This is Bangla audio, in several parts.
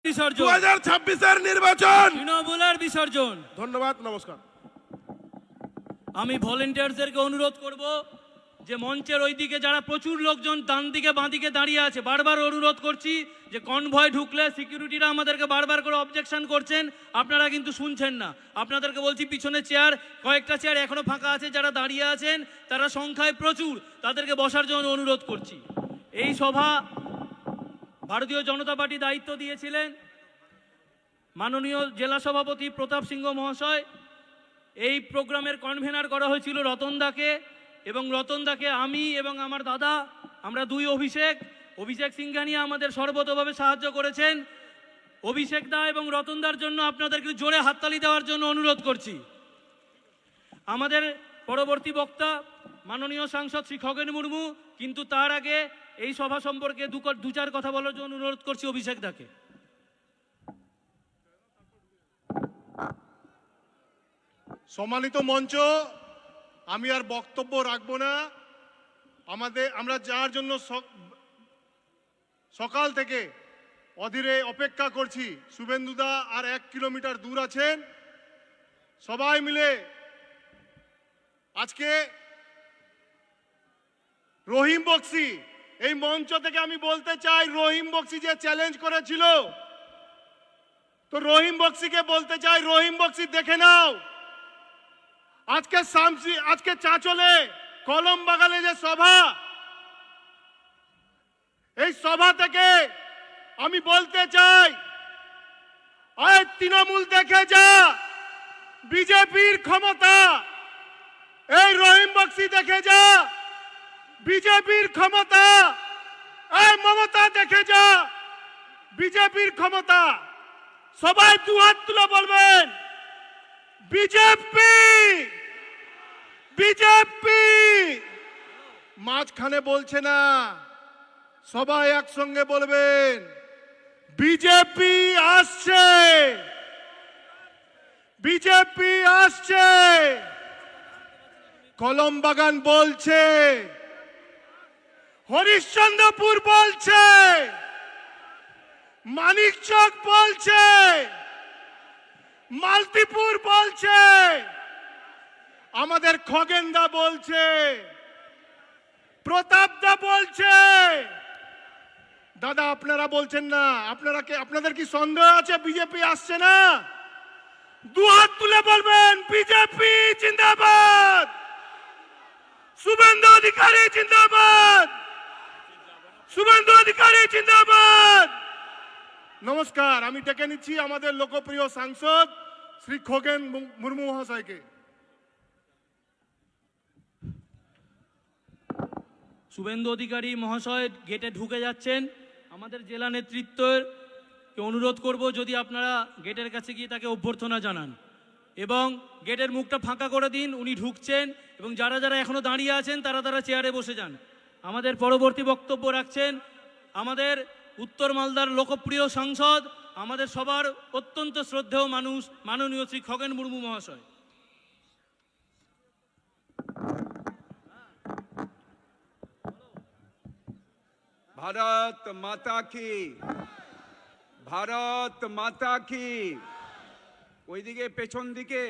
বিসর্জন 2026-এর নির্বাচন তৃণমূলের বিসর্জন। ধন্যবাদ, নমস্কার। আমি ভলেন্টিয়ার্সদেরকে অনুরোধ করব যে মঞ্চের ওইদিকে যারা প্রচুর লোকজন ডান দিকে বাঁ দিকে দাঁড়িয়ে আছে, বারবার অনুরোধ করছি যে কনভয় ঢুকলে সিকিউরিটিরা আমাদেরকে বারবার করে অবজেকশন করছেন, আপনারা কিন্তু শুনছেন না। আপনাদেরকে বলছি পিছনে চেয়ার, কয়েকটা চেয়ার এখনো ফাঁকা আছে, যারা দাঁড়িয়ে আছেন তারা সংখ্যায় প্রচুর, তাদেরকে বসার জন্য অনুরোধ করছি। এই সভা ভারতীয় জনতা পার্টি দায়িত্ব দিয়েছিলেন মাননীয় জেলা সভাপতি প্রতাপ সিংহ মহাশয়। এই প্রোগ্রামের কনভেনার করা হয়েছিল রতনদাকে, এবং রতনদাকে আমি এবং আমার দাদা, আমরা দুই অভিষেক সিংঘানিয়া আমাদের সর্বতভাবে সাহায্য করেছেন। অভিষেক দা এবং রতনদার জন্য আপনাদেরকে জোরে হাততালি দেওয়ার জন্য অনুরোধ করছি। আমাদের পরবর্তী বক্তা মাননীয় সাংসদ শ্রী খগেন মুর্মু, কিন্তু তার আগে এই সভা সম্পর্কে দু চার কথা বলার জন্য অনুরোধ করছি অভিষেক দাকে। সম্মানিত মঞ্চ, আমি আর বক্তব্য রাখবো না। আমরা যার জন্য সকাল থেকে অধীরে অপেক্ষা করছি, শুভেন্দুদা আর 1 কিলোমিটার দূর আছেন। সবাই মিলে আজকে রহিম বক্সি, এই মঞ্চ থেকে আমি বলতে চাই, রহিম বক্সি যে চ্যালেঞ্জ করেছিল, তো রহিম বক্সিকে বলতে চাই, রহিম বক্সি দেখে নাও আজকে চাঁচলে কলম বাগানে যে সভা, এই সভা থেকে আমি বলতে চাই, আয় তৃণমূল দেখে যা বিজেপির ক্ষমতা, এই রহিম বক্সি দেখে যা বিজেপির ক্ষমতা, এই মমতা দেখে যা বিজেপির ক্ষমতা। সবাই দুহাত তুলে বলবেন বিজেপি বিজেপি। মাঝখানে বলছে না, সবাই একসঙ্গে বলবেন বিজেপি আসছে, বিজেপি আসছে। কলমবাগান বলছে, হরিশ্চন্দ্রপুর বলছে, মানিকচক বলছে, মালতীপুর বলছে, আমাদের খগেনদা বলছে, প্রতাপদা বলছে। দাদা আপনারা বলছেন না, আপনাদের কি সন্দেহ আছে বিজেপি আসছে না? দুহাত তুলে বলবেন বিজেপি জিন্দাবাদ, শুভেন্দু অধিকারী জিন্দাবাদ, শুভেন্দু অধিকারী জিন্দাবাদ। নমস্কার, আমি ডেকে নিচ্ছি আমাদের লোকপ্রিয় সাংসদ শ্রী খগেন মুর্মু মহাশয়কে। শুভেন্দু অধিকারী মহাশয় গেটে ঢুকে যাচ্ছেন। আমাদের জেলা নেতৃত্বের অনুরোধ করব, যদি আপনারা গেটের কাছে গিয়ে তাকে অভ্যর্থনা জানান এবং গেটের মুখটা ফাঁকা করে দিন। উনি ঢুকছেন এবং যারা যারা এখনো দাঁড়িয়ে আছেন তারা চেয়ারে বসে যান। আমাদের পরবর্তী বক্তব্য রাখছেন আমাদের উত্তর মালদার লোকপ্রিয় সাংসদ, আমাদের সবার অত্যন্ত শ্রদ্ধেয় মানুষ, মাননীয় শ্রী খগেন মুর্মু মহাশয়। ভারত মাতা কি, ভারত মাতা কি। ওইদিকে পেছন দিকে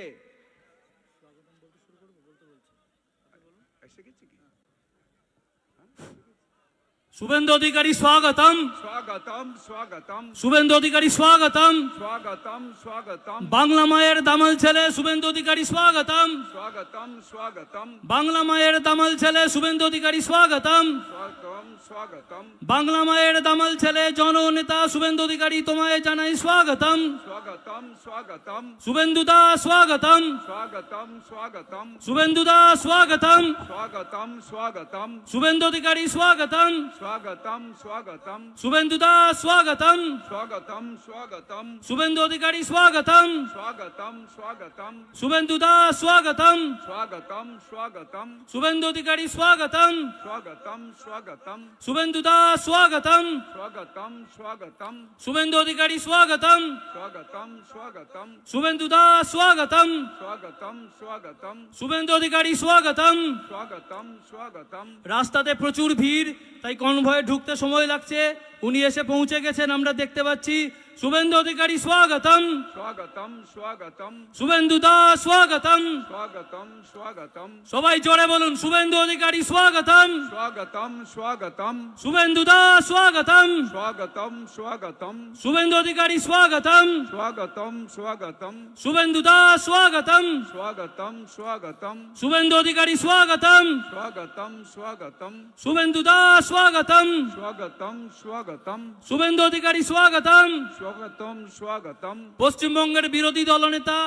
শুভেন্দু অধিকারী স্বাগতম, স্বাগতম স্বাগতম, শুভেন্দু অধিকারী স্বাগতম, স্বাগতম স্বাগতম, বাংলা মায়ের দামাল ছেলে শুভেন্দু অধিকারী স্বাগতম, স্বাগতম স্বাগতম, বাংলা মায়ের দামাল ছেলে শুভেন্দু অধিকারী স্বাগতম, স্বাগতম স্বাগতম, বাংলা মায়ের দামাল ছেলে জননেতা শুভেন্দু অধিকারী তোমায় জানাই স্বাগতম, স্বাগতম স্বাগতম, শুভেন্দুদা স্বাগতম, স্বাগতম স্বাগতম, শুভেন্দুদা স্বাগতম, স্বাগতম স্বাগতম, শুভেন্দু অধিকারী স্বাগতম, স্বাগতম স্বাগতম, শুভেন্দুদা স্বাগতম, স্বাগতম স্বাগতম, শুভেন্দু অধিকারী স্বাগতম, স্বাগতম স্বাগতম, শুভেন্দুদা স্বাগতম, স্বাগতম স্বাগতম, শুভেন্দু অধিকারী স্বাগতম, স্বাগতম স্বাগতম, শুভেন্দুদা স্বাগতম, স্বাগতম স্বাগতম, শুভেন্দু অধিকারী স্বাগতম, স্বাগতম স্বাগতম, শুভেন্দুদা স্বাগতম, স্বাগতম স্বাগতম, শুভেন্দু অধিকারী স্বাগতম। স্বাগতম স্বাগতম, রাস্তাতে প্রচুর ভিড়, তাই কনভয়ে ঢুকতে সময় লাগছে। উনি এসে পৌঁছে গেছেন, আমরা দেখতে পাচ্ছি। শুভেন্দু অধিকারী স্বাগতম, স্বাগতম স্বাগতম শুভেন্দু দা স্বাগতম, স্বাগতম স্বাগতম সবাই জোরে বলুন শুভেন্দু অধিকারী স্বাগতম, স্বাগতম স্বাগতম শুভেন্দু দা স্বাগতম, স্বাগতম স্বাগতম শুভেন্দু অধিকারী স্বাগতম, স্বাগতম স্বাগতম শুভেন্দু দা স্বাগতম, স্বাগতম স্বাগতম শুভেন্দু অধিকারী স্বাগতম, স্বাগতম স্বাগতম শুভেন্দু দা স্বাগতম, স্বাগতম স্বাগতম শুভেন্দু অধিকারী স্বাগতম। স্বাগতম স্বাগতম পশ্চিমবঙ্গের বিরোধী দলনেতা,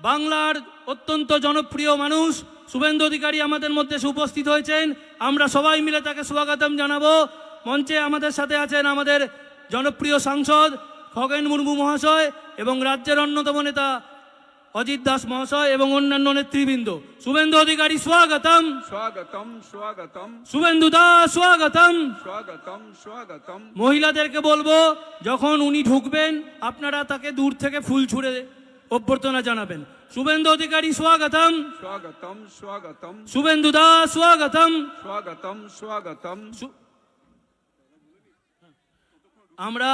বাংলার অত্যন্ত জনপ্রিয় মানুষ শুভেন্দু অধিকারী আমাদের মধ্যে এসে উপস্থিত হয়েছেন। আমরা সবাই মিলে তাকে স্বাগতম জানাবো। মঞ্চে আমাদের সাথে আছেন আমাদের জনপ্রিয় সাংসদ খগেন মুর্মু মহাশয় এবং রাজ্যের অন্যতম নেতা অজিত দাস মহাশয় এবং অন্যান্য নেতৃবৃন্দ। শুভেন্দু অধিকারী স্বাগতম, স্বাগতম স্বাগতম শুভেন্দু দা স্বাগতম। স্বাগতম স্বাগতম মহিলাদেরকে বলবো যখন উনি ঢুকবেন আপনারা তাকে দূর থেকে ফুল ছুঁড়ে অভ্যর্থনা জানাবেন। শুভেন্দু অধিকারী স্বাগতম, স্বাগতম স্বাগতম শুভেন্দু দা স্বাগতম। স্বাগতম স্বাগতম আমরা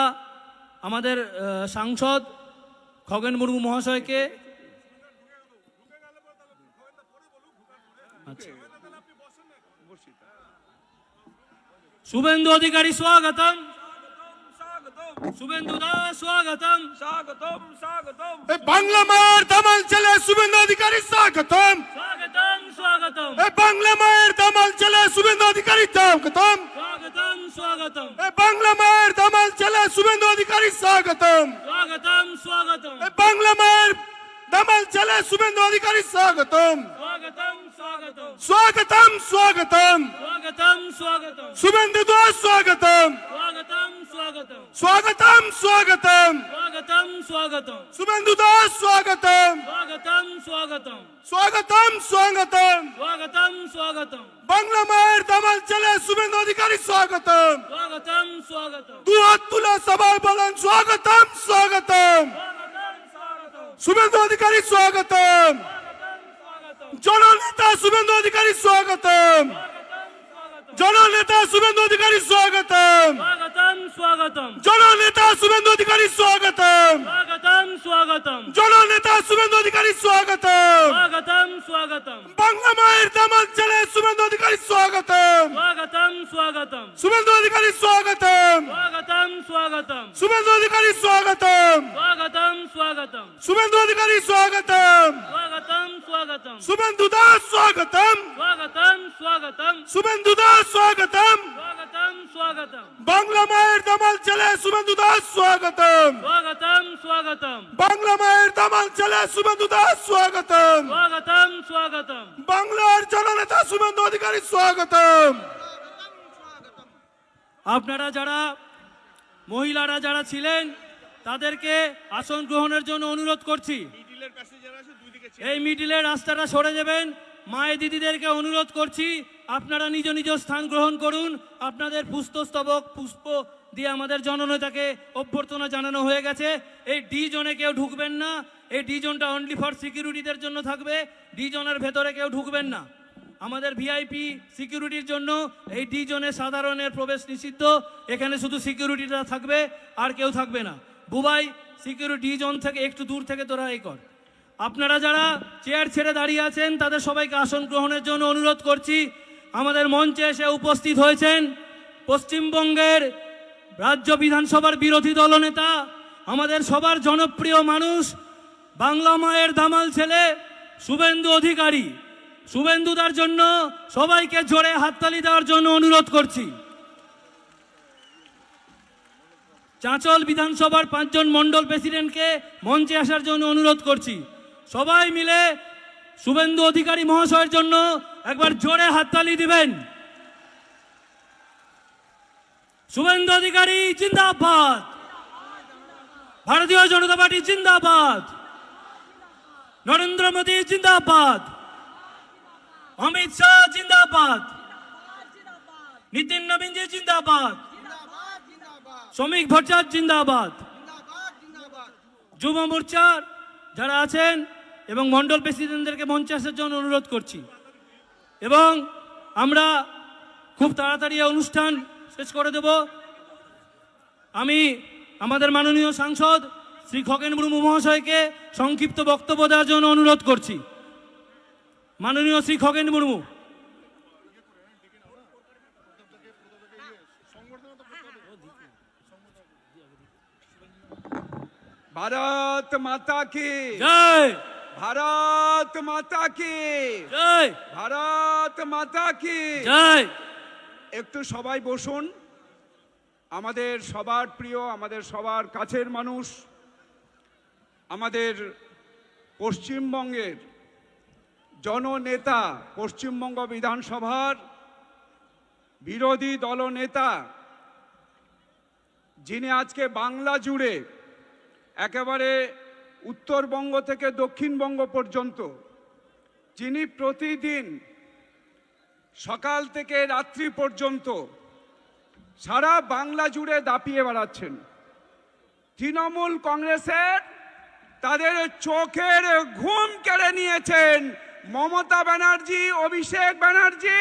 আমাদের সাংসদ খগেন মুর্মু মহাশয়কে আচ্ছা। শুভেন্দু অধিকারী স্বাগতম, শুভেন্দু দা স্বাগতম, এ বাংলা মায়ের দামাল ছেলে শুভেন্দু অধিকারী স্বাগতম। স্বাগতম স্বাগতম, এ বাংলা মায়ের দামাল ছেলে শুভেন্দু অধিকারী স্বাগতম। স্বাগতম স্বাগতম, এ বাংলা মায়ের দামাল ছেলে শুভেন্দু অধিকারী স্বাগতম। স্বাগতম স্বাগতম, এ বাংলা মায়ের দামাল ছেলে শুভেন্দু অধিকারী স্বাগতম। স্বাগতম স্বাগতম, স্বাগতম স্বাগতম স্বাগতম স্বাগতম, শুভেন্দু দা স্বাগতম। স্বাগতম স্বাগতম, স্বাগতম স্বাগতম স্বাগতম স্বাগতম, শুভেন্দু দা স্বাগতম। স্বাগতম স্বাগতম, স্বাগতম স্বাগতম স্বাগতম স্বাগতম, বাংলা মায়ের দামাল ছেলে শুভেন্দু অধিকারী স্বাগতম। স্বাগতম স্বাগতম, দু হাত তুলে সবাই বলেন স্বাগতম স্বাগতম। শুভেন্দু অধিকারী স্বাগতম। জননেতা শুভেন্দু অধিকারী স্বাগতম। জননেতা শুভেন্দু অধিকারী স্বাগতম। স্বাগতম স্বাগতম, জননেতা শুভেন্দু অধিকারী স্বাগতম। স্বাগতম স্বাগতম, জননেতা শুভেন্দু অধিকারী স্বাগতম। স্বাগতম স্বাগতম, বাংলা মায়ের দামাল ছেলে শুভেন্দু অধিকারী স্বাগতম। স্বাগতম স্বাগতম, শুভেন্দু অধিকারী স্বাগতম। স্বাগতম স্বাগতম, শুভেন্দু অধিকারী স্বাগতম। স্বাগতম স্বাগতম, শুভেন্দু অধিকারী স্বাগতম। স্বাগতম স্বাগতম, শুভেন্দু দাস স্বাগতম। স্বাগতম স্বাগতম, শুভেন্দু দাস স্বাগতম। স্বাগতম স্বাগতম, বাংলা মায়ের দামাল ছেলে শুভেন্দু দাস স্বাগতম। স্বাগতম স্বাগতম, বাংলা মায়ের দামাল ছেলে শুভেন্দু দাস স্বাগতম। স্বাগতম স্বাগতম, বাংলার জননেতা শুভেন্দু অধিকারী স্বাগতম। আপনারা যারা মহিলারা যারা ছিলেন তাদেরকে আসন গ্রহণের জন্য অনুরোধ করছি। এই মিডিলের রাস্তাটা সরে যাবেন। মায়ে দিদিদেরকে অনুরোধ করছি আপনারা নিজ নিজ স্থান গ্রহণ করুন। আপনাদের পুষ্পস্তবক পুষ্প দিয়ে আমাদের জননেতাকে অভ্যর্থনা জানানো হয়ে গেছে। এই ডি জোনে কেউ ঢুকবেন না। এই ডি জোনটা অনলি ফর সিকিউরিটিদের জন্য থাকবে। ডি জোনের ভেতরে কেউ ঢুকবেন না। আমাদের ভিআইপি সিকিউরিটির জন্য এই ডি জোনে সাধারণের প্রবেশ নিষিদ্ধ। এখানে শুধু সিকিউরিটিরা থাকবে, আর কেউ থাকবে না। বুবাই সিকিউরিটি ডি জোন থেকে একটু দূর থেকে তোরা এই কর। আপনারা যারা চেয়ার ছেড়ে দাঁড়িয়ে আছেন তাদের সবাইকে আসন গ্রহণের জন্য অনুরোধ করছি। আমাদের মঞ্চে এসে উপস্থিত হয়েছেন পশ্চিমবঙ্গের রাজ্য বিধানসভার বিরোধী দলনেতা, আমাদের সবার জনপ্রিয় মানুষ, বাংলা মায়ের দামাল ছেলে শুভেন্দু অধিকারী। শুভেন্দুদার জন্য সবাইকে জোরে হাততালি দেওয়ার জন্য অনুরোধ করছি। চাঁচল বিধানসভার 5 জন মণ্ডল প্রেসিডেন্টকে মঞ্চে আসার জন্য অনুরোধ করছি। সবাই মিলে শুভেন্দু অধিকারী মহাশয়ের জন্য একবার জোরে হাততালি দিবেন। শুভেন্দু অধিকারী জিন্দাবাদ, ভারতীয় জনতা পার্টি জিন্দাবাদ, নরেন্দ্র মোদী জিন্দাবাদ, অমিত শাহ জিন্দাবাদ, নিতিন নবীনজি জিন্দাবাদ, শ্রমিক ভট্টাচার্য জিন্দাবাদ। যুব মোর্চার যারা আছেন এবং মণ্ডল প্রেসিডেন্টদেরকে মঞ্চে আসার জন্য অনুরোধ করছি। এবং আমরা খুব তাড়াতাড়ি অনুষ্ঠান শেষ করে দেব। আমি আমাদের মাননীয় সাংসদ শ্রী খগেন মুর্মু মহাশয়কে সংক্ষিপ্ত বক্তব্য দেওয়ার জন্য অনুরোধ করছি। মাননীয় শ্রী খগেন মুর্মু। ভারত মাতা কি জয়, ভারত মাতা কি জয়, ভারত মাতা কি জয়। একটু সবাই বসুন। আমাদের সবার প্রিয়, আমাদের সবার কাছের মানুষ, আমাদের পশ্চিমবঙ্গের জননেতা, পশ্চিমবঙ্গ বিধানসভার বিরোধী দলনেতা, যিনি আজকে বাংলা জুড়ে একেবারে উত্তরবঙ্গ থেকে দক্ষিণবঙ্গ পর্যন্ত, যিনি প্রতিদিন সকাল থেকে রাত্রি পর্যন্ত সারা বাংলা জুড়ে দাপিয়ে বেড়াচ্ছেন। তৃণমূল কংগ্রেসের তাদের চোখের ঘুম কেড়ে নিয়েছেন মমতা ব্যানার্জি, অভিষেক ব্যানার্জি।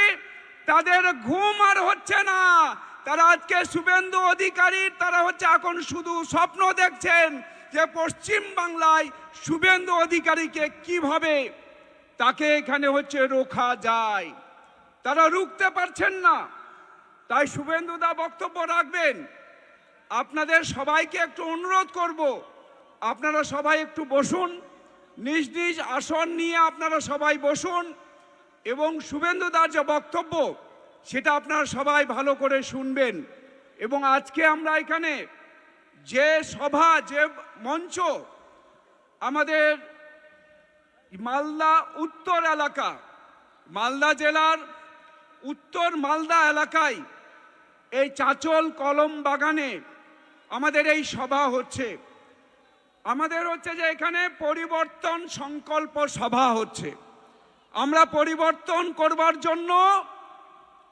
তাদের ঘুম আর হচ্ছে না। তারা আজকে শুভেন্দু অধিকারী, তারা হচ্ছে এখন শুধু স্বপ্ন দেখছেন যে পশ্চিম বাংলায় শুভেন্দু অধিকারীকে কিভাবে তাকে এখানে হচ্ছে রোখা যায়। তারা রুখতে পারছেন না। তাই শুভেন্দু দা বক্তব্য রাখবেন। আপনাদের সবাইকে একটু অনুরোধ করব, আপনারা সবাই একটু বসুন, নিজ নিজ আসন নিয়ে আপনারা সবাই বসুন এবং শুভেন্দু দার যে বক্তব্য সেটা আপনারা সবাই ভালো করে শুনবেন। এবং আজকে আমরা এখানে যে সভা, যে মঞ্চ, আমাদের মালদা উত্তর এলাকা, মালদা জেলার উত্তর মালদা এলাকায় এই চাঁচল কলম বাগানে আমাদের এই সভা হচ্ছে। আমাদের হচ্ছে যে এখানে পরিবর্তন সংকল্প সভা হচ্ছে। আমরা পরিবর্তন করবার জন্য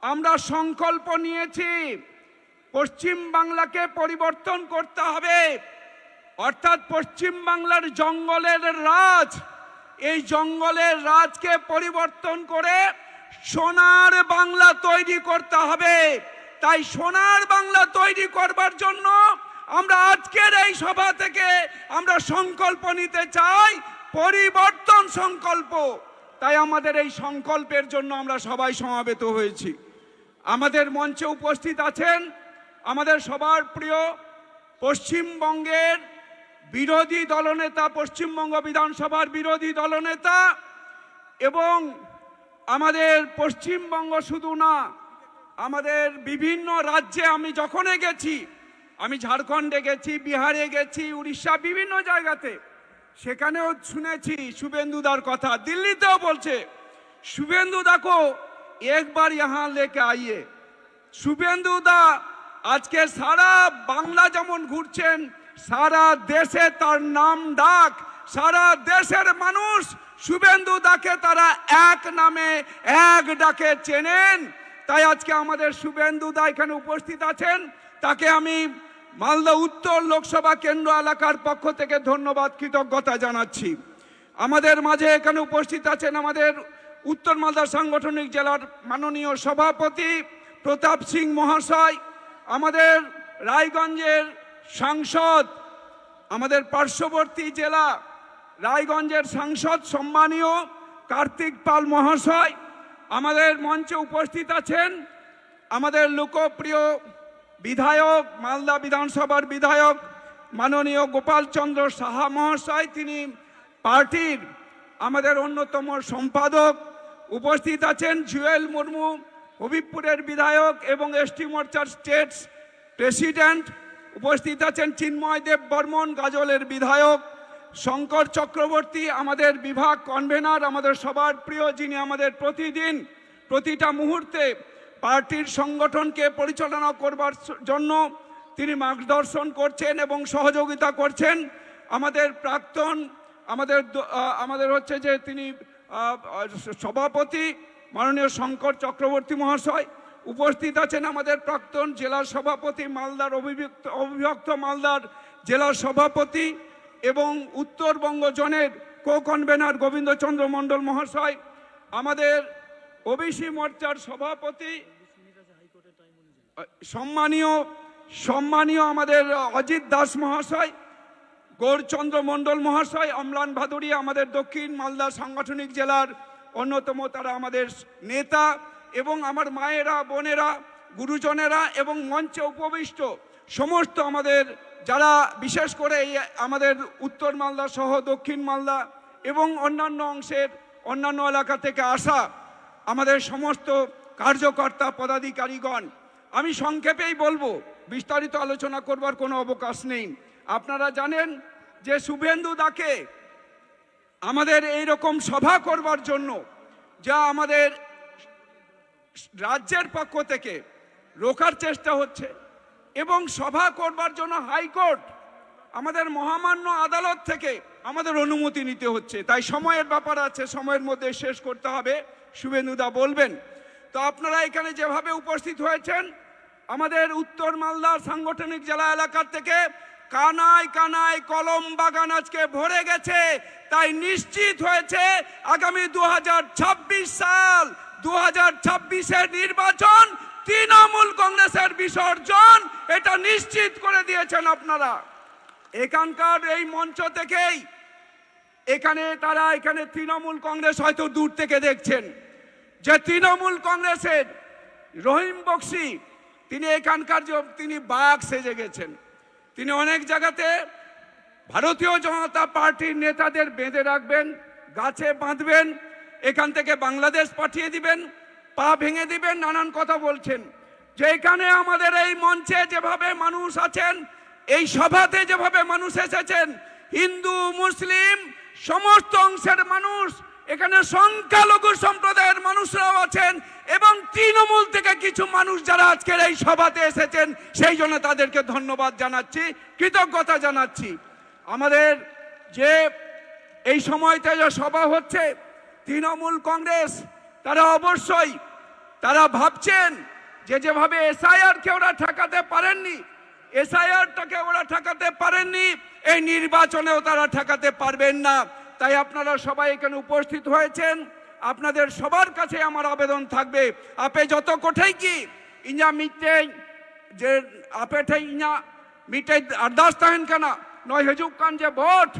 আমরা সংকল্প নিয়েছি, পশ্চিম বাংলাকে পরিবর্তন করতে হবে। অর্থাৎ পশ্চিম বাংলার জঙ্গলের রাজ, এই জঙ্গলের রাজকে পরিবর্তন করে সোনার বাংলা তৈরি করতে হবে। তাই সোনার বাংলা তৈরি করবার জন্য আমরা আজকের এই সভা থেকে আমরা সংকল্প নিতে চাই, পরিবর্তন সংকল্প। তাই আমাদের এই সংকল্পের জন্য আমরা সবাই সমবেত হয়েছি। আমাদের মঞ্চে উপস্থিত আছেন আমাদের সবার প্রিয় পশ্চিমবঙ্গের বিরোধী দলনেতা, পশ্চিমবঙ্গ বিধানসভার বিরোধী দলনেতা, এবং আমাদের পশ্চিমবঙ্গ শুধু না, আমাদের বিভিন্ন রাজ্যে আমি যখনই গেছি, আমি ঝাড়খণ্ডে গেছি, বিহারে গেছি, উড়িষ্যা, বিভিন্ন জায়গাতে, সেখানেও শুনেছি শুভেন্দুদার কথা। দিল্লিতেও বলছে শুভেন্দুদা কো একবার ইহাঁ লেকে আইয়ে। শুভেন্দুদা আজকে সারা বাংলা যেমন ঘুরছেন, সারা দেশে তার নাম ডাক। সারা দেশের মানুষ শুভেন্দুদাকে তারা এক নামে এক ডাকে চেনেন। তাই আজকে আমাদের শুভেন্দুদা এখানে উপস্থিত আছেন, তাকে আমি মালদা উত্তর লোকসভা কেন্দ্র এলাকার পক্ষ থেকে ধন্যবাদ, কৃতজ্ঞতা জানাচ্ছি। আমাদের মাঝে এখানে উপস্থিত আছেন আমাদের উত্তর মালদা সাংগঠনিক জেলার মাননীয় সভাপতি প্রতাপ সিং মহাশয়, আমাদের রায়গঞ্জের সাংসদ, আমাদের পার্শ্ববর্তী জেলা রায়গঞ্জের সাংসদ সম্মানীয় কার্তিক পাল মহাশয়। আমাদের মঞ্চে উপস্থিত আছেন আমাদের লোকপ্রিয় বিধায়ক, মালদা বিধানসভার বিধায়ক মাননীয় গোপাল চন্দ্র সাহা মহাশয়, তিনি পার্টির আমাদের অন্যতম সম্পাদক। উপস্থিত আছেন জুয়েল মুর্মু, হবিবপুরের বিধায়ক এবং এসটি মোর্চার স্টেট প্রেসিডেন্ট। উপস্থিত আছেন চিন্ময় দেব বর্মন, গাজলের বিধায়ক। শঙ্কর চক্রবর্তী আমাদের বিভাগ কনভেনার, আমাদের সবার প্রিয়, যিনি আমাদের প্রতিদিন প্রতিটা মুহূর্তে পার্টির সংগঠনকে পরিচালনা করবার জন্য তিনি মার্গদর্শন করছেন এবং সহযোগিতা করছেন। আমাদের প্রাক্তন আমাদের হচ্ছে যে তিনি সভাপতি মাননীয় শঙ্কর চক্রবর্তী মহাশয়। উপস্থিত আছেন আমাদের প্রাক্তন জেলার সভাপতি, মালদার অবিভক্ত মালদার জেলার সভাপতি এবং উত্তরবঙ্গ জোনের কো কনভেনার গোবিন্দচন্দ্র মণ্ডল মহাশয়, আমাদের ওবিসি মোর্চার সভাপতি সম্মানীয় সম্মানীয় আমাদের অজিত দাস মহাশয়, গৌরচন্দ্র মণ্ডল মহাশয়, অম্লান ভাদুরী আমাদের দক্ষিণ মালদা সাংগঠনিক জেলার অন্যতম, তারা আমাদের নেতা, এবং আমার মায়েরা, বোনেরা, গুরুজনেরা এবং মঞ্চে উপবিষ্ট সমস্ত আমাদের যারা, বিশেষ করে এই আমাদের উত্তর মালদা সহ দক্ষিণ মালদা এবং অন্যান্য অংশের অন্যান্য এলাকা থেকে আসা আমাদের সমস্ত কার্যকর্তা পদাধিকারীগণ, আমি সংক্ষেপেই বলবো, বিস্তারিত আলোচনা করবার কোনো অবকাশ নেই। আপনারা জানেন যে শুভেন্দু দাকে আমাদের এই রকম সভা করবার জন্য যা আমাদের রাজ্যের পক্ষ থেকে রোখার চেষ্টা হচ্ছে, এবং সভা করবার জন্য হাইকোর্ট আমাদের মহামান্য আদালত থেকে আমাদের অনুমতি নিতে হচ্ছে। তাই সময়ের ব্যাপার আছে, সময়ের মধ্যে শেষ করতে হবে, শুভেন্দুদা বলবেন। তো আপনারা এখানে যেভাবে উপস্থিত হয়েছেন, আমাদের উত্তর মালদার সাংগঠনিক জেলা এলাকার থেকে কানায় কানায় কলম বাগান আজকে ভরে গেছে। তাই নিশ্চিত হয়েছে আগামী 2026 সাল, 2026-এর নির্বাচন তৃণমূল কংগ্রেসের বিসর্জন, এটা নিশ্চিত করে দিয়েছেন আপনারা। এখানকার এই মঞ্চ থেকেই এখানে তৃণমূল কংগ্রেস হয়তো দূর থেকে দেখছেন যে তৃণমূল কংগ্রেসের রহিম বক্সি তিনি এখানকার তিনি বাঘ সেজে গেছেন। তিনি অনেক জায়গাতে ভারতীয় জনতা পার্টির নেতাদের বেঁধে রাখবেন, গাছে বাঁধবেন, এখান থেকে বাংলাদেশ পাঠিয়ে দিবেন, পা ভেঙে দিবেন, নানান কথা বলছেন। যে এখানে আমাদের এই মঞ্চে যেভাবে মানুষ আছেন, এই সভাতে যেভাবে মানুষ এসেছেন, হিন্দু মুসলিম সমস্ত অংশের মানুষ, এখানে সংখ্যালঘু সম্প্রদায়ের মানুষরাও আছেন, এবং তৃণমূল থেকে কিছু মানুষ যারা আজকের এই সভাতে এসেছেন, সেই জন্য তাদেরকে ধন্যবাদ জানাচ্ছি, কৃতজ্ঞতা জানাচ্ছি। আমাদের যে এই সময়তে যে সভা হচ্ছে, তৃণমূল কংগ্রেস তারা অবশ্যই তারা ভাবছেন যে যেভাবে এসআইআরকে ওরা ঠেকাতে পারেননি, এসআইআরটাকে ওরা ঠেকাতে পারেননি, এই নির্বাচনেও তারা ঠেকাতে পারবেন না। তাই আপনারা সবাই এখানে উপস্থিত হয়েছেন, আপনাদের সবার কাছে আমার আবেদন থাকবে, আপে যত কোঠাই কি ইঞ্জা মিটে যে আপে ঠাই ইঞ্জা মিটে আরদাস তাহেন কানা নয় হেজুক কান যে ভোট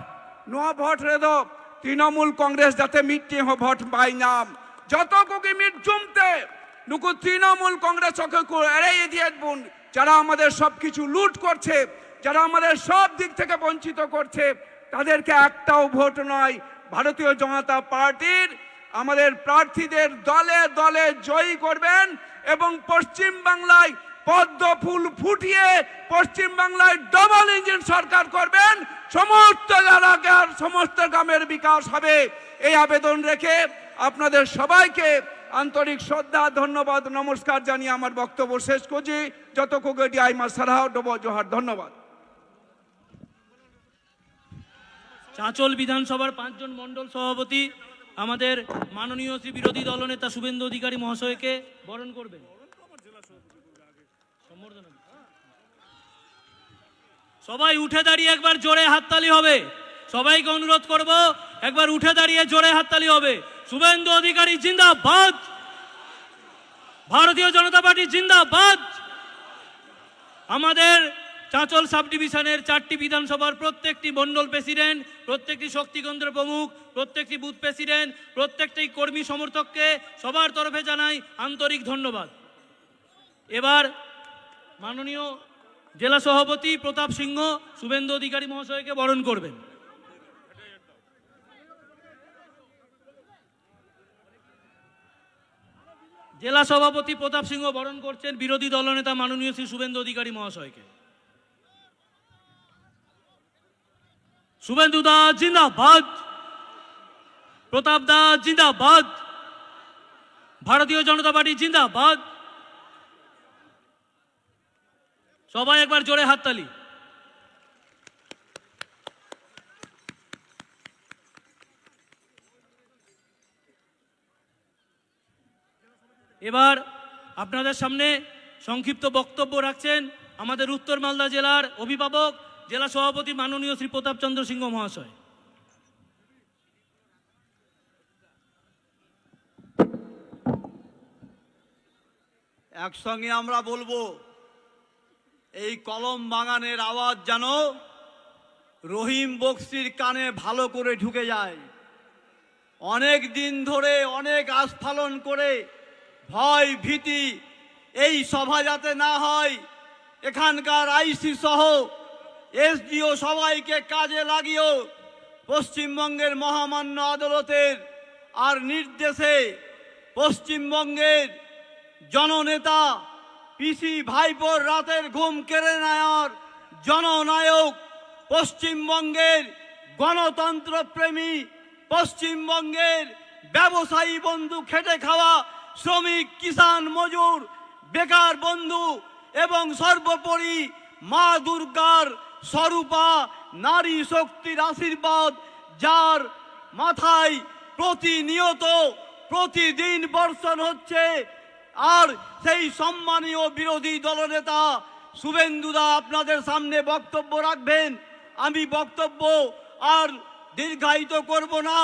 নোয়া ভোট রে দো তৃণমূল কংগ্রেস যাতে মিটে হো ভোট পাই নাম যত কোকি মিট জুমতে নুকু তৃণমূল কংগ্রেস ওকে এড়িয়ে দিয়ে বুন, যারা আমাদের সবকিছু লুট করছে, যারা আমাদের সব দিক থেকে বঞ্চিত করছে, তাদেরকে একটাও ভোট নয়, ভারতীয় জনতা পার্টির আমাদের প্রার্থীদের দলে দলে জয়ী করবেন, এবং পশ্চিম বাংলায় পদ্ম ফুল ফুটিয়ে পশ্চিম বাংলায় ডবল ইঞ্জিন সরকার করবেন, সমস্ত এলাকার সমস্ত গ্রামের বিকাশ হবে। এই আবেদন রেখে আপনাদের সবাইকে আন্তরিক শ্রদ্ধা, ধন্যবাদ, নমস্কার জানিয়ে আমার বক্তব্য শেষ করছি। যত কোগেডি আইমা সারাহ ডব জোহার, ধন্যবাদ। চাঁচল বিধানসভার 5 জন মণ্ডল সভাপতি আমাদের মাননীয় শ্রী বিরোধী দলনেতা শুভেন্দু অধিকারী মহাশয়কে বরণ করবেন। সবাই উঠে দাঁড়িয়ে একবার জোরে হাততালি হবে। সবাইকে অনুরোধ করব, একবার উঠে দাঁড়িয়ে জোরে হাততালি হবে। শুভেন্দু অধিকারী জিন্দাবাদ, ভারতীয় জনতা পার্টি জিন্দাবাদ। আমাদের চাঁচল সাব ডিভিশনের 4টি বিধানসভার প্রত্যেকটি মণ্ডল প্রেসিডেন্ট, প্রত্যেকটি শক্তিকেন্দ্র প্রমুখ, প্রত্যেকটি বুথ প্রেসিডেন্ট, প্রত্যেকটি কর্মী সমর্থককে সবার তরফে জানাই আন্তরিক ধন্যবাদ। এবার মাননীয় জেলা সভাপতি প্রতাপ সিংহ শুভেন্দু অধিকারী মহাশয়কে বরণ করবেন। জেলা সভাপতি প্রতাপ সিংহ বরণ করছেন বিরোধী দলনেতা মাননীয় শ্রী শুভেন্দু অধিকারী মহাশয়কে। শুভেন্দু দা জিন্দাবাদ, প্রতাপ দা জিন্দাবাদ, ভারতীয় জনতা পার্টি জিন্দাবাদ। সবাই একবার জোরে হাততালি। এবার আপনাদের সামনে সংক্ষিপ্ত বক্তব্য রাখছেন আমাদের উত্তর মালদা জেলার অভিভাবক জেলা সভাপতি মাননীয় শ্রী প্রতাপ চন্দ্র সিংহ মহাশয়। একসঙ্গে আমরা বলবো, এই কলম বাগানের আওয়াজ যেন রহিম বক্সির কানে ভালো করে ঢুকে যায়। অনেক দিন ধরে অনেক আস্ফালন করে ভয় ভীতি এই সভা যাতে না হয়, এখানকার আইসি সহ এসডিও সবাইকে কাজে লাগিয়েও পশ্চিমবঙ্গের মহামান্য আদালতের আর নির্দেশে পশ্চিমবঙ্গের জননেতা পিসি ভাইপোর রাতের ঘুম কেড়ে নেওয়ার জননায়ক, পশ্চিমবঙ্গের গণতন্ত্র প্রেমী, পশ্চিমবঙ্গের ব্যবসায়ী বন্ধু, খেটে খাওয়া শ্রমিক, কিষাণ, মজুর, বেকার বন্ধু এবং সর্বোপরি মা দুর্গার স্বরূপা নারী শক্তির আশীর্বাদ, যার মাথায় প্রতিনিয়ত প্রতিদিন বর্ষণ হচ্ছে, আর সেই সম্মানীয় বিরোধী দলনেতা শুভেন্দুদা আপনাদের সামনে বক্তব্য রাখবেন। আমি বক্তব্য আর দীর্ঘায়িত করব না।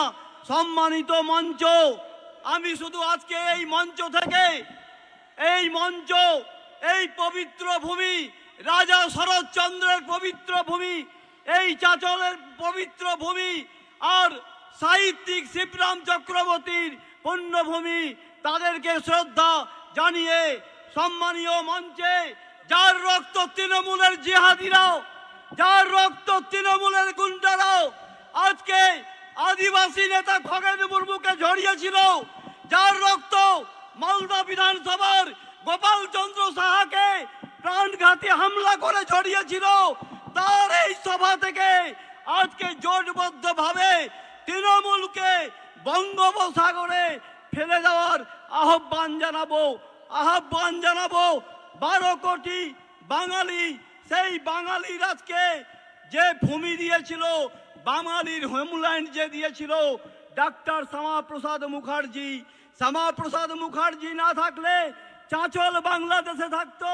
সম্মানিত মঞ্চ, আমি শুধু আজকে এই মঞ্চ থেকে, এই মঞ্চ, এই পবিত্র ভূমি, রাজা শরৎচন্দ্রের পবিত্র ভূমি, এই চাঁচলের পবিত্র ভূমি, আর সাহিত্যিক শিবরাম চক্রবর্তীর পুণ্যভূমি, তাদেরকে শ্রদ্ধা জানিয়ে সম্মানীয় মঞ্চে, যার রক্ত তৃণমূলের জিহাদিরাও, যার রক্ত তৃণমূলের গুন্ডারাও আজকে আদিবাসী নেতা খগেন মুর্মুকে ঝরিয়েছিল, যার রক্ত মালদা বিধানসভার গোপাল চন্দ্র সাহাকে প্রাণঘাতী হামলা করে ঝরিয়েছিল, তার এই সভা থেকে আজকে জোটবদ্ধভাবে তৃণমূলকে বঙ্গোপসাগরে ফেলে দেওয়ার আহ্বান জানাবো। 12 কোটি বাঙালি, সেই বাঙালির আজকে যে ভূমি দিয়েছিল, বাঙালির হোমল্যান্ড যে দিয়েছিল ডাক্তার শ্যামাপ্রসাদ মুখার্জি না থাকলে চাঁচল বাংলাদেশে থাকতো,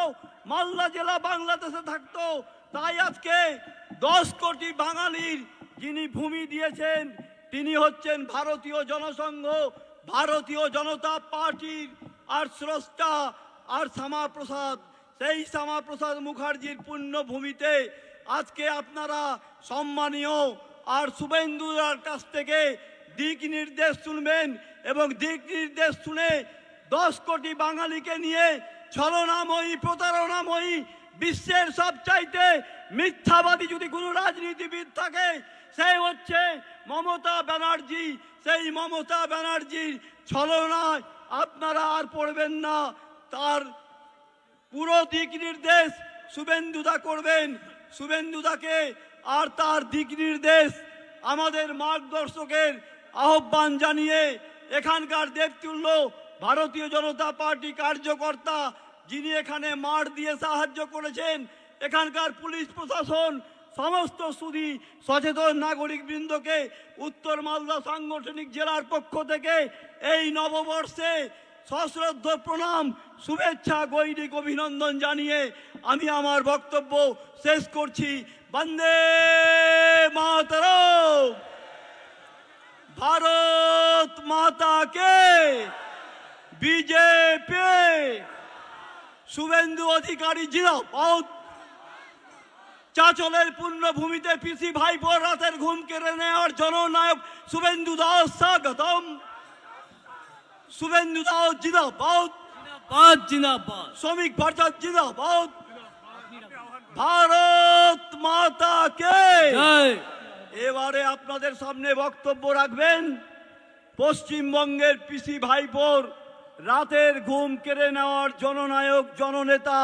মালদা জেলা বাংলাদেশে থাকতো। তাই আজকে 10 কোটি বাঙালির যিনি ভূমি দিয়েছেন তিনি হচ্ছেন ভারতীয় জনসংঘ, ভারতীয় জনতা পার্টির আর স্রষ্টা আর শ্যামাপ্রসাদ। সেই শ্যামাপ্রসাদ মুখার্জির পুণ্যভূমিতে আজকে আপনারা সম্মানীয় আর শুভেন্দুর কাছ থেকে দিক নির্দেশ শুনবেন, এবং দিক নির্দেশ শুনে 10 কোটি বাঙালিকে নিয়ে ছলনাময়ী, প্রতারণাময়ী, বিশ্বের সবচাইতে মিথ্যাবাদী যদি কোনো রাজনীতিবিদ থাকে সে হচ্ছে মমতা ব্যানার্জি। সেই মমতা ব্যানার্জির ছলনায় আপনারা আর পড়বেন না। তার পুরো দিক নির্দেশ শুভেন্দুদা করবেন। শুভেন্দুদাকে আর তার দিক নির্দেশ আমাদের মার্গদর্শকের আহ্বান জানিয়ে এখানকার দেবতুল্য ভারতীয় জনতা পার্টি কার্যকর্তা যিনি এখানে মাঠ দিয়ে সাহায্য করেছেন, এখানকার পুলিশ প্রশাসন, সমস্ত সুধী সচেতন নাগরিক বৃন্দকে উত্তর মালদা সাংগঠনিক জেলার পক্ষ থেকে এই নববর্ষে সশ্রদ্ধ প্রণাম, শুভেচ্ছা, গৈরিক অভিনন্দন জানিয়ে আমি আমার বক্তব্য শেষ করছি। বন্দে মাতরম, ভারত মাতা কে, বিজেপি, শুভেন্দু অধিকারী জিন্দাবাদ। চাঁচলের পুণ্যভূমিতে পিসি ভাইপোর রাতের ঘুম কেড়ে নেওয়ার জননায়ক শুভেন্দু দাস স্বাগতম। শুভেন্দু দাস জিন্দাবাদ, জিন্দাবাদ। শ্রমিক ভট্টাচার্য জিন্দাবাদ। ভারত মাতা কে জয়। এবারে আপনাদের সামনে বক্তব্য রাখবেন পশ্চিমবঙ্গের পিসি ভাইপোর রাতের ঘুম কেড়ে নেওয়ার জননায়ক, জননেতা,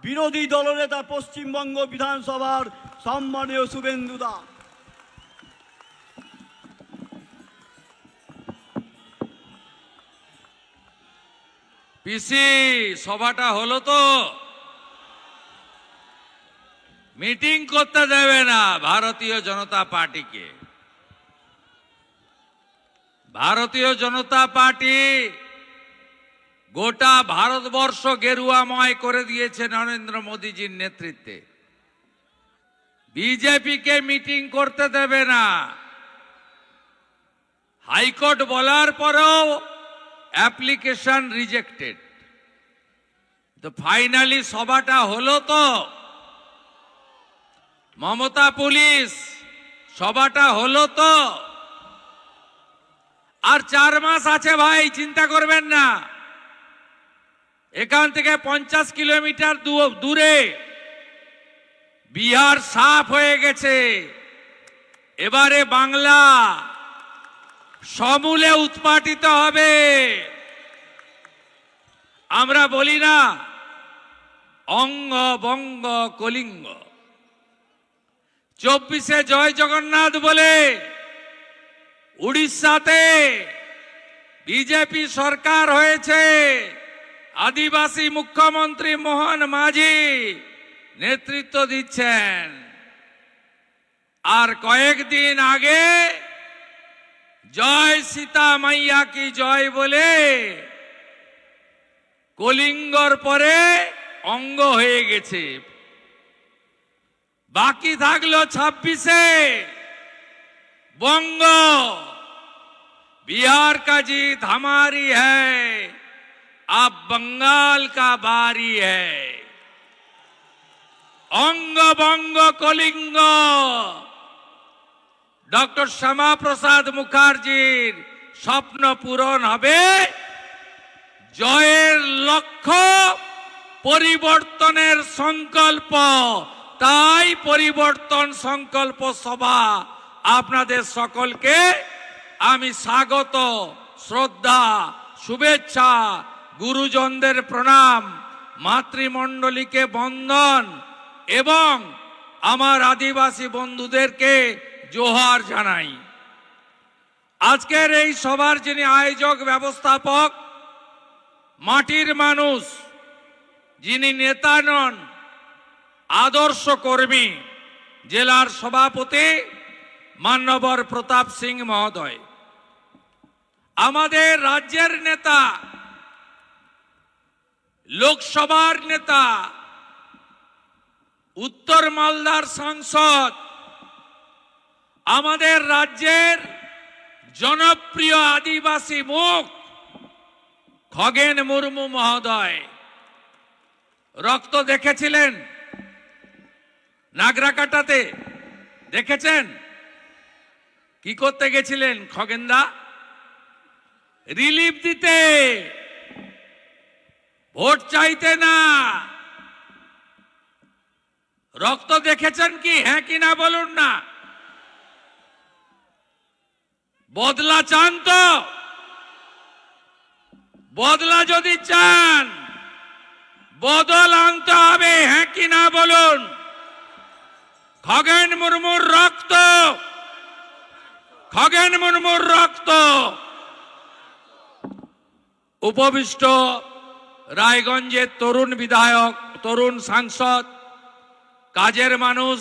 বিরোধী দলনেতা, পশ্চিমবঙ্গ বিধানসভার সম্মানীয় শুভেন্দুদা। পিসি সভাটা হলো তো, মিটিং করতে দেবে না ভারতীয় জনতা পার্টিকে। ভারতীয় জনতা পার্টি গোটা ভারতবর্ষ গেরুয়াময় করে দিয়েছে নরেন্দ্র মোদীজির নেতৃত্বে। বিজেপিকে মিটিং করতে দেবে না। হাইকোর্ট বলার পরেও অ্যাপ্লিকেশন রিজেক্টেড। তো ফাইনালি সভাটা হলো তো, মমতা পুলিশ সভাটা হলো তো? আর 4 মাস আছে ভাই, চিন্তা করবেন না। এখান থেকে 50 কিলোমিটার দূরে বিহার সাফ হয়ে গেছে। এবারে বাংলা সমূলে উৎপাটিত হবে। আমরা বলি না অঙ্গ বঙ্গ কলিঙ্গ, 24-এ জয় জগন্নাথ বলে উড়িষ্যাতে বিজেপি সরকার হয়েছে। আদিবাসী মুখ্যমন্ত্রী মোহন মাঝি নেতৃত্ব দিচ্ছেন। আর কয়েকদিন আগে জয় সীতা মাইয়া কি জয় বলে কলিঙ্গর পরে অঙ্গ হয়ে গেছে। বাকি থাকলো 26-এ বঙ্গ। बिहार का जीत हमारी है, अब बंगाल का बारी है। अंग बंग कलिंग डॉक्टर श्यामा प्रसाद मुखार्जीर स्वप्न पूरण হবে। জয়ের লক্ষ্য পরিবর্তনের সংকল্প, তাই পরিবর্তন সংকল্প সভা আপনাদের সকলকে আমি স্বাগত, শ্রদ্ধা, শুভেচ্ছা, গুরুজনদের প্রণাম, মাতৃমণ্ডলীকে বন্দন এবং আমার আদিবাসী বন্ধুদেরকে জোহার জানাই। আজকের এই সভার যিনি আয়োজক ব্যবস্থাপক, মাটির মানুষ, যিনি নেতা নন, আদর্শ কর্মী, জেলার সভাপতি মান্যবর প্রতাপ সিং মহোদয়, আমাদের রাজ্যের নেতা, লোকসভার নেতা, উত্তর মালদার সাংসদ, আমাদের রাজ্যের জনপ্রিয় আদিবাসী মুখ খগেন মুর্মু মহোদয়। রক্ত দেখেছিলেন নাগরাকাটাতে, দেখেছেন কি করতে গেছিলেন খগেনদা? রিলিফ দিতে, ভোট চাইতে না। রক্ত দেখেছেন কি? হ্যাঁ কি না বলুন না। বদলা চান তো? বদলা যদি চান, বদল আনতে হবে, হ্যাঁ কি না বলুন। খগেন মুর্মুর রক্ত, খগেন মুর্মুর রক্ত। উপবিষ্ট রায়গঞ্জের তরুণ বিধায়ক, তরুণ সাংসদ, কাজের মানুষ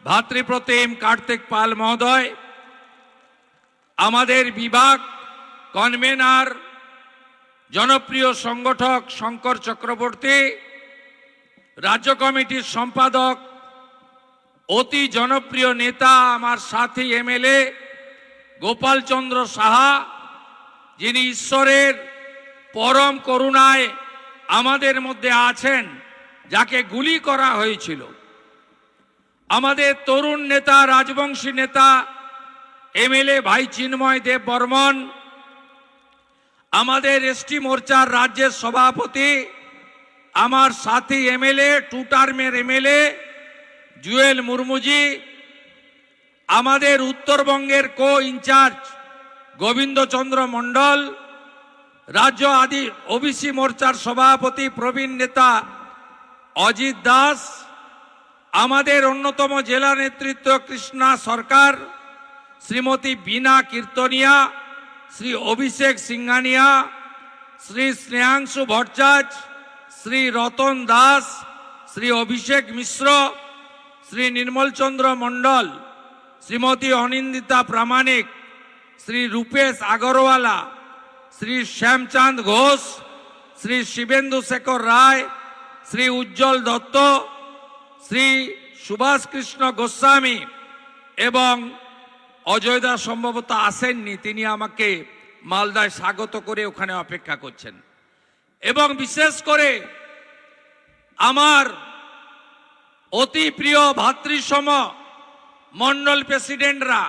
ভাতৃপ্রতিম কার্তিক পাল মহোদয়, আমাদের বিভাগ কনভেনার জনপ্রিয় সংগঠক শঙ্কর চক্রবর্তী, রাজ্য কমিটির সম্পাদক অতি জনপ্রিয় নেতা আমার সাথী এমএলএ গোপাল চন্দ্র সাহা, যিনি ঈশ্বরের পরম করুণায় আমাদের মধ্যে আছেন, যাকে গুলি করা হয়েছিল, আমাদের তরুণ নেতা, রাজবংশী নেতা এমএলএ ভাই চিন্ময় দেব বর্মন, আমাদের এসটি মোর্চার রাজ্যের সভাপতি, আমার সাথী এমএলএ, 2 টার্মের এমএলএ জুয়েল মুর্মুজি, আমাদের উত্তরবঙ্গের কো ইনচার্জ গোবিন্দচন্দ্র মণ্ডল, রাজ্য আদি ওবিসি মোর্চার সভাপতি প্রবীণ নেতা অজিত দাস, আমাদের অন্যতম জেলা নেতৃত্ব কৃষ্ণা সরকার, শ্রীমতী বীণা কীর্তনিয়া, শ্রী অভিষেক সিংহানিয়া, শ্রী স্নেহাংশু ভট্টাচার্য, শ্রী রতন দাস, শ্রী অভিষেক মিশ্র, শ্রী নির্মলচন্দ্র মণ্ডল, শ্রীমতী অনিন্দিতা প্রামাণিক, শ্রী রূপেশ আগরওয়ালা, শ্রী শ্যামচাঁদ ঘোষ, শ্রী শিবেন্দু শেখর রায়, শ্রী উজ্জ্বল দত্ত, শ্রী সুভাষ কৃষ্ণ গোস্বামী এবং অজয়দা সম্ভবত আসেননি, তিনি আমাকে মালদায় স্বাগত করে ওখানে অপেক্ষা করছেন। এবং বিশেষ করে আমার অতি প্রিয় ভাতৃসম মন্ডল প্রেসিডেন্টরা,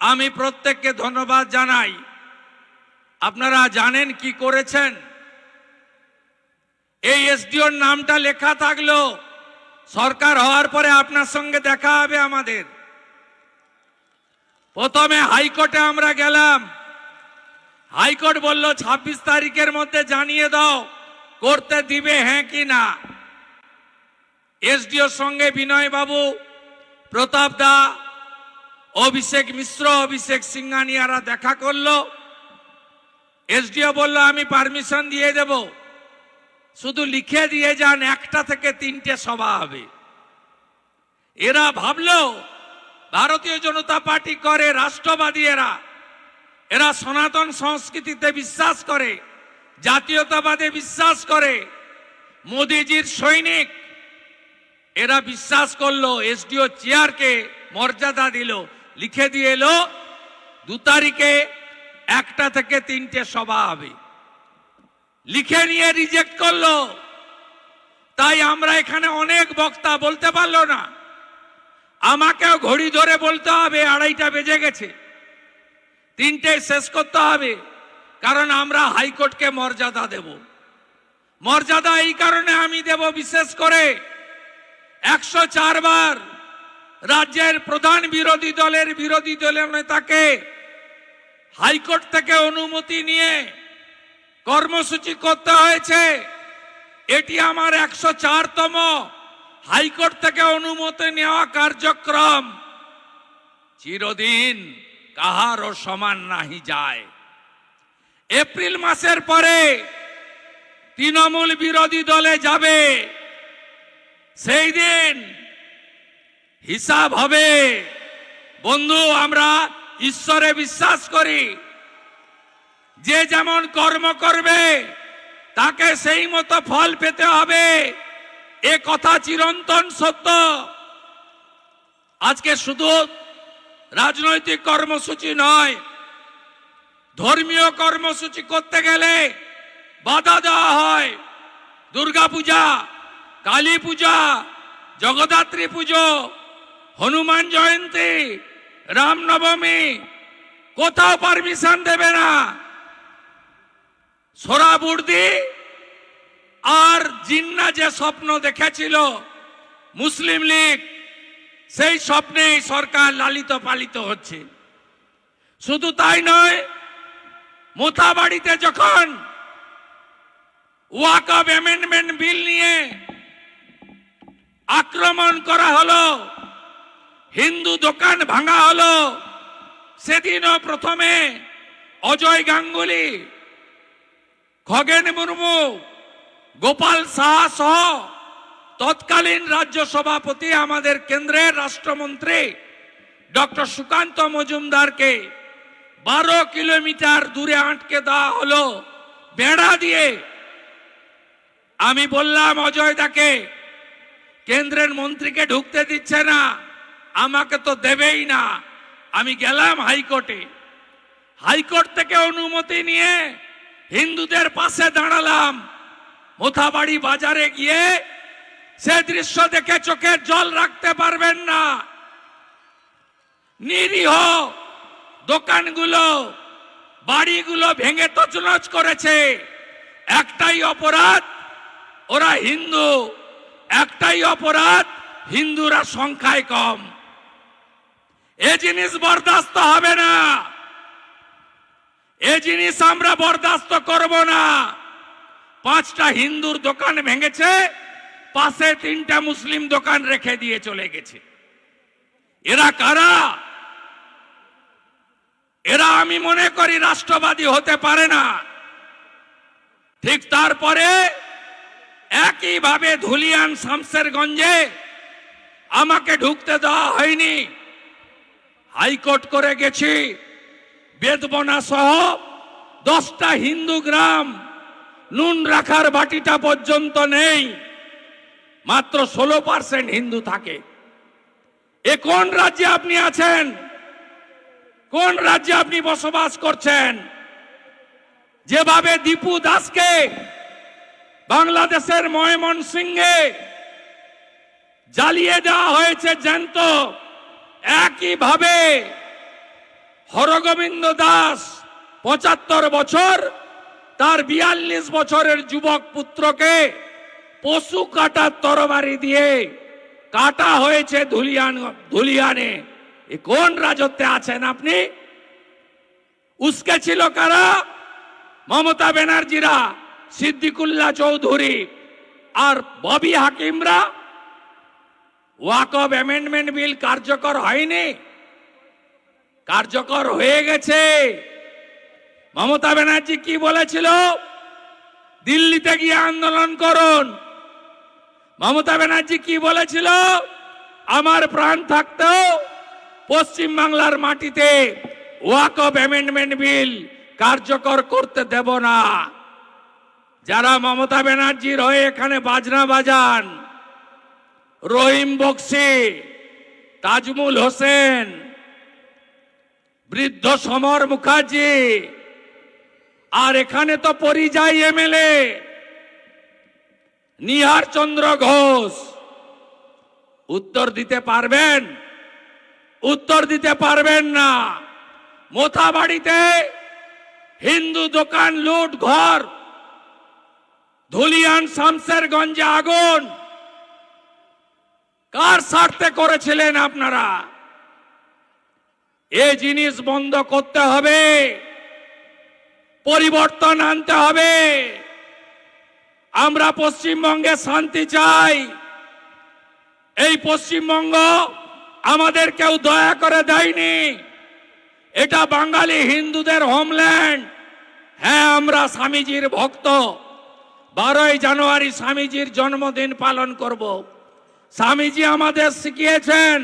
আমি প্রত্যেককে ধন্যবাদ জানাই। আপনারা জানেন কি করেছেন? এই এসডিওর নামটা লেখা থাকলো, সরকার হওয়ার পরে আপনার সঙ্গে দেখা হবে আমাদের। প্রথমে হাইকোর্টে আমরা গেলাম, হাইকোর্ট বলল 26 তারিখের মধ্যে জানিয়ে দাও করতে দিবে হ্যাঁ কি না। এসডিওর সঙ্গে বিনয় বাবু, প্রতাপ দা, অভিষেক মিশ্র, অভিষেক সিংহানিয়ারা দেখা করলো। এসডিও বলল আমি পারমিশন দিয়ে দেব, শুধু লিখে দিয়ে যান 1টা থেকে 3টে সভা হবে। এরা ভাবলো ভারতীয় জনতা পার্টি করে, রাষ্ট্রবাদী এরা সনাতন সংস্কৃতিতে বিশ্বাস করে, জাতীয়তাবাদে বিশ্বাস করে, মোদিজির সৈনিক। এরা বিশ্বাস করলো, এসডিও চেয়ারকে মর্যাদা দিল, লিখে দিয়ে এলো 2 তারিখে 1টা থেকে 3টে সভা হবে। লিখে নিয়ে রিজেক্ট করলো। তাই আমরা এখানে অনেক বক্তা বলতে পারলো না, আমাকেও ঘড়ি ধরে বলতে হবে 2:30 বেজে গেছে, 3টে শেষ করতে হবে, কারণ আমরা হাইকোর্টকে মর্যাদা দেব। মর্যাদা এই কারণে আমি দেব, বিশেষ করে 104 বার রাজ্যের প্রধান বিরোধী দলের নেতাকে হাইকোর্ট থেকে অনুমতি নিয়ে কর্মসূচি করতে হয়েছে। এটি আমার 104তম হাইকোর্ট থেকে অনুমতি নেওয়া কার্যক্রম। চিরদিন কাহারও সমান নাহি যায়। এপ্রিল মাসের পরে তৃণমূল বিরোধী দলে যাবে, সেই দিন হিসাব হবে। বন্ধু, আমরা ঈশ্বরে বিশ্বাস করি, যে যেমন কর্ম করবে তাকে সেই মতো ফল পেতে হবে, এ কথা চিরন্তন সত্য। আজকে শুধু রাজনৈতিক কর্মসূচি নয়, ধর্মীয় কর্মসূচি করতে গেলে বাধা দেওয়া হয়। দুর্গাপূজা, কালী পূজা, জগদ্ধাত্রী পুজো, হনুমান জয়ন্তী, রামনবমী, কোথাও পারমিশন দেবে না। সোহরাবুর্দি আর জিন্না যে স্বপ্ন দেখেছিল মুসলিম লীগ, সেই স্বপ্নেই সরকার লালিত পালিত হচ্ছে। শুধু তাই নয়, মোথাবাড়িতে যখন ওয়াকফ অ্যামেন্ডমেন্ট বিল নিয়ে আক্রমণ করা হলো, হিন্দু দোকান ভাঙা হলো, সেদিনও প্রথমে অজয় গাঙ্গুলি, খগেন মুর্মু, গোপাল সাহা সহ তৎকালীন রাজ্য সভাপতি, আমাদের কেন্দ্রের রাষ্ট্রমন্ত্রী ডক্টর সুকান্ত মজুমদারকে 12 কিলোমিটার দূরে আটকে দেওয়া হলো বেড়া দিয়ে। আমি বললাম অজয় দাকে, কেন্দ্রের মন্ত্রীকে ঢুকতে দিচ্ছে না, আমাকে তো দেবেই না। আমি গেলাম হাইকোর্টে, হাইকোর্ট থেকে অনুমতি নিয়ে হিন্দুদের পাশে দাঁড়ালাম। মোথাবাড়ি বাজারে গিয়ে সে দৃশ্য দেখে চোখের জল রাখতে পারবেন না। নিরীহ দোকানগুলো, বাড়িগুলো ভেঙে তছনছ করেছে। একটাই অপরাধ, ওরা হিন্দু। একটাই অপরাধ, হিন্দুরা সংখ্যায় কম। এ জিনিস বরদাস্ত হবে না, এ জিনিস আমরা বরদাস্ত করব না। 5টা হিন্দুর দোকান ভেঙেছে, পাশে 3টা মুসলিম দোকান রেখে দিয়ে চলে গেছে। এরা কারা? এরা আমি মনে করি রাষ্ট্রবাদী হতে পারে না। ঠিক তারপরে একইভাবে ধুলিয়ান শামসেরগঞ্জে আমাকে ঢুকতে দেওয়া হয়নি, হাইকোর্ট করে গেছি। বেদবনা সহ 10টা হিন্দু গ্রাম, নুন রাখার বাটিটা পর্যন্ত নেই, মাত্র 16% হিন্দু থাকে। এ কোন রাজ্যে আপনি আছেন? কোন রাজ্যে আপনি বসবাস করছেন? যেভাবে দীপু দাসকে বাংলাদেশের ময়মনসিংহে জ্বালিয়ে দেওয়া হয়েছে জ্যান্ত। একইভাবে হরগোবিন্দ দাস ৭৫ বছর, তার ৪২ বছরের যুবক পুত্রকে পশু কাটার তরবারি দিয়ে কাটা হয়েছে ধুলিয়ানে। এ কোন রাজত্বে আছেন আপনি? উস্কে ছিল কারা? মমতা ব্যানার্জিরা, সিদ্দিকুল্লাহ চৌধুরী আর ববি হাকিমরা। ওয়াকফ অ্যামেন্ডমেন্ট বিল কার্যকর হয়নি, কার্যকর হয়ে গেছে। মমতা ব্যানার্জি কি বলেছিল? দিল্লিতে গিয়ে আন্দোলন করুন। মমতা ব্যানার্জি কি বলেছিল? আমার প্রাণ থাকতেও পশ্চিম বাংলার মাটিতে ওয়াকফ অ্যামেন্ডমেন্ট বিল কার্যকর করতে দেব না। যারা মমতা ব্যানার্জির হয়ে এখানে বাজনা বাজান, রহিম বক্সি, তাজমুল হোসেন, বৃদ্ধ সমর মুখার্জি, আর এখানে তো পরিযায়ী এমএলএ নিহার চন্দ্র ঘোষ, উত্তর দিতে পারবেন? উত্তর দিতে পারবেন না। মোথাবাড়িতে হিন্দু দোকান লুট, ঘর, ধুলিয়ান শামসেরগঞ্জে আগুন, কার স্বার্থে করেছিলেন আপনারা? এই জিনিস বন্ধ করতে হবে, পরিবর্তন আনতে হবে। আমরা পশ্চিমবঙ্গে শান্তি চাই। এই পশ্চিমবঙ্গ আমাদের কেউ দয়া করে দেয়নি। এটা বাঙালি হিন্দুদের হোমল্যান্ড। হ্যাঁ, আমরা স্বামীজির ভক্ত। 12ই জানুয়ারি স্বামীজির জন্মদিন পালন করব। স্বামীজি আমাদের শিখিয়েছেন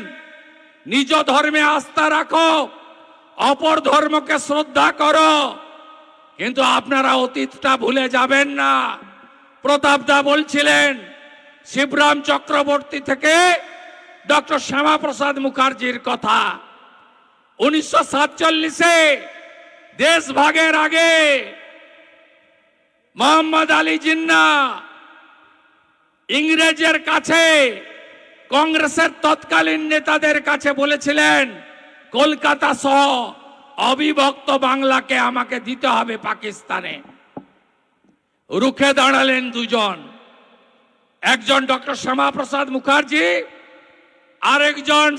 নিজ ধর্মে আস্থা রাখো, অপর ধর্মকে শ্রদ্ধা করো। কিন্তু আপনারা অতীতটা ভুলে যাবেন না। প্রতাপদা বলছিলেন শিবরাম চক্রবর্তী থেকে ডক্টর শ্যামাপ্রসাদ মুখার্জির কথা। 1947-এ দেশ ভাগের আগে মোহাম্মদ আলী জিন্নাহ ইংরেজের কাছে, কংগ্রেসের তৎকালীন নেতাদের কাছে বলেছিলেন কলকাতা সহ অবিভক্ত বাংলাকে আমাকে দিতে হবে পাকিস্তানে। রুখে দাঁড়ালেন দুজন, একজন ডক্টর শ্যামাপ্রসাদ মুখার্জি, আরেকজন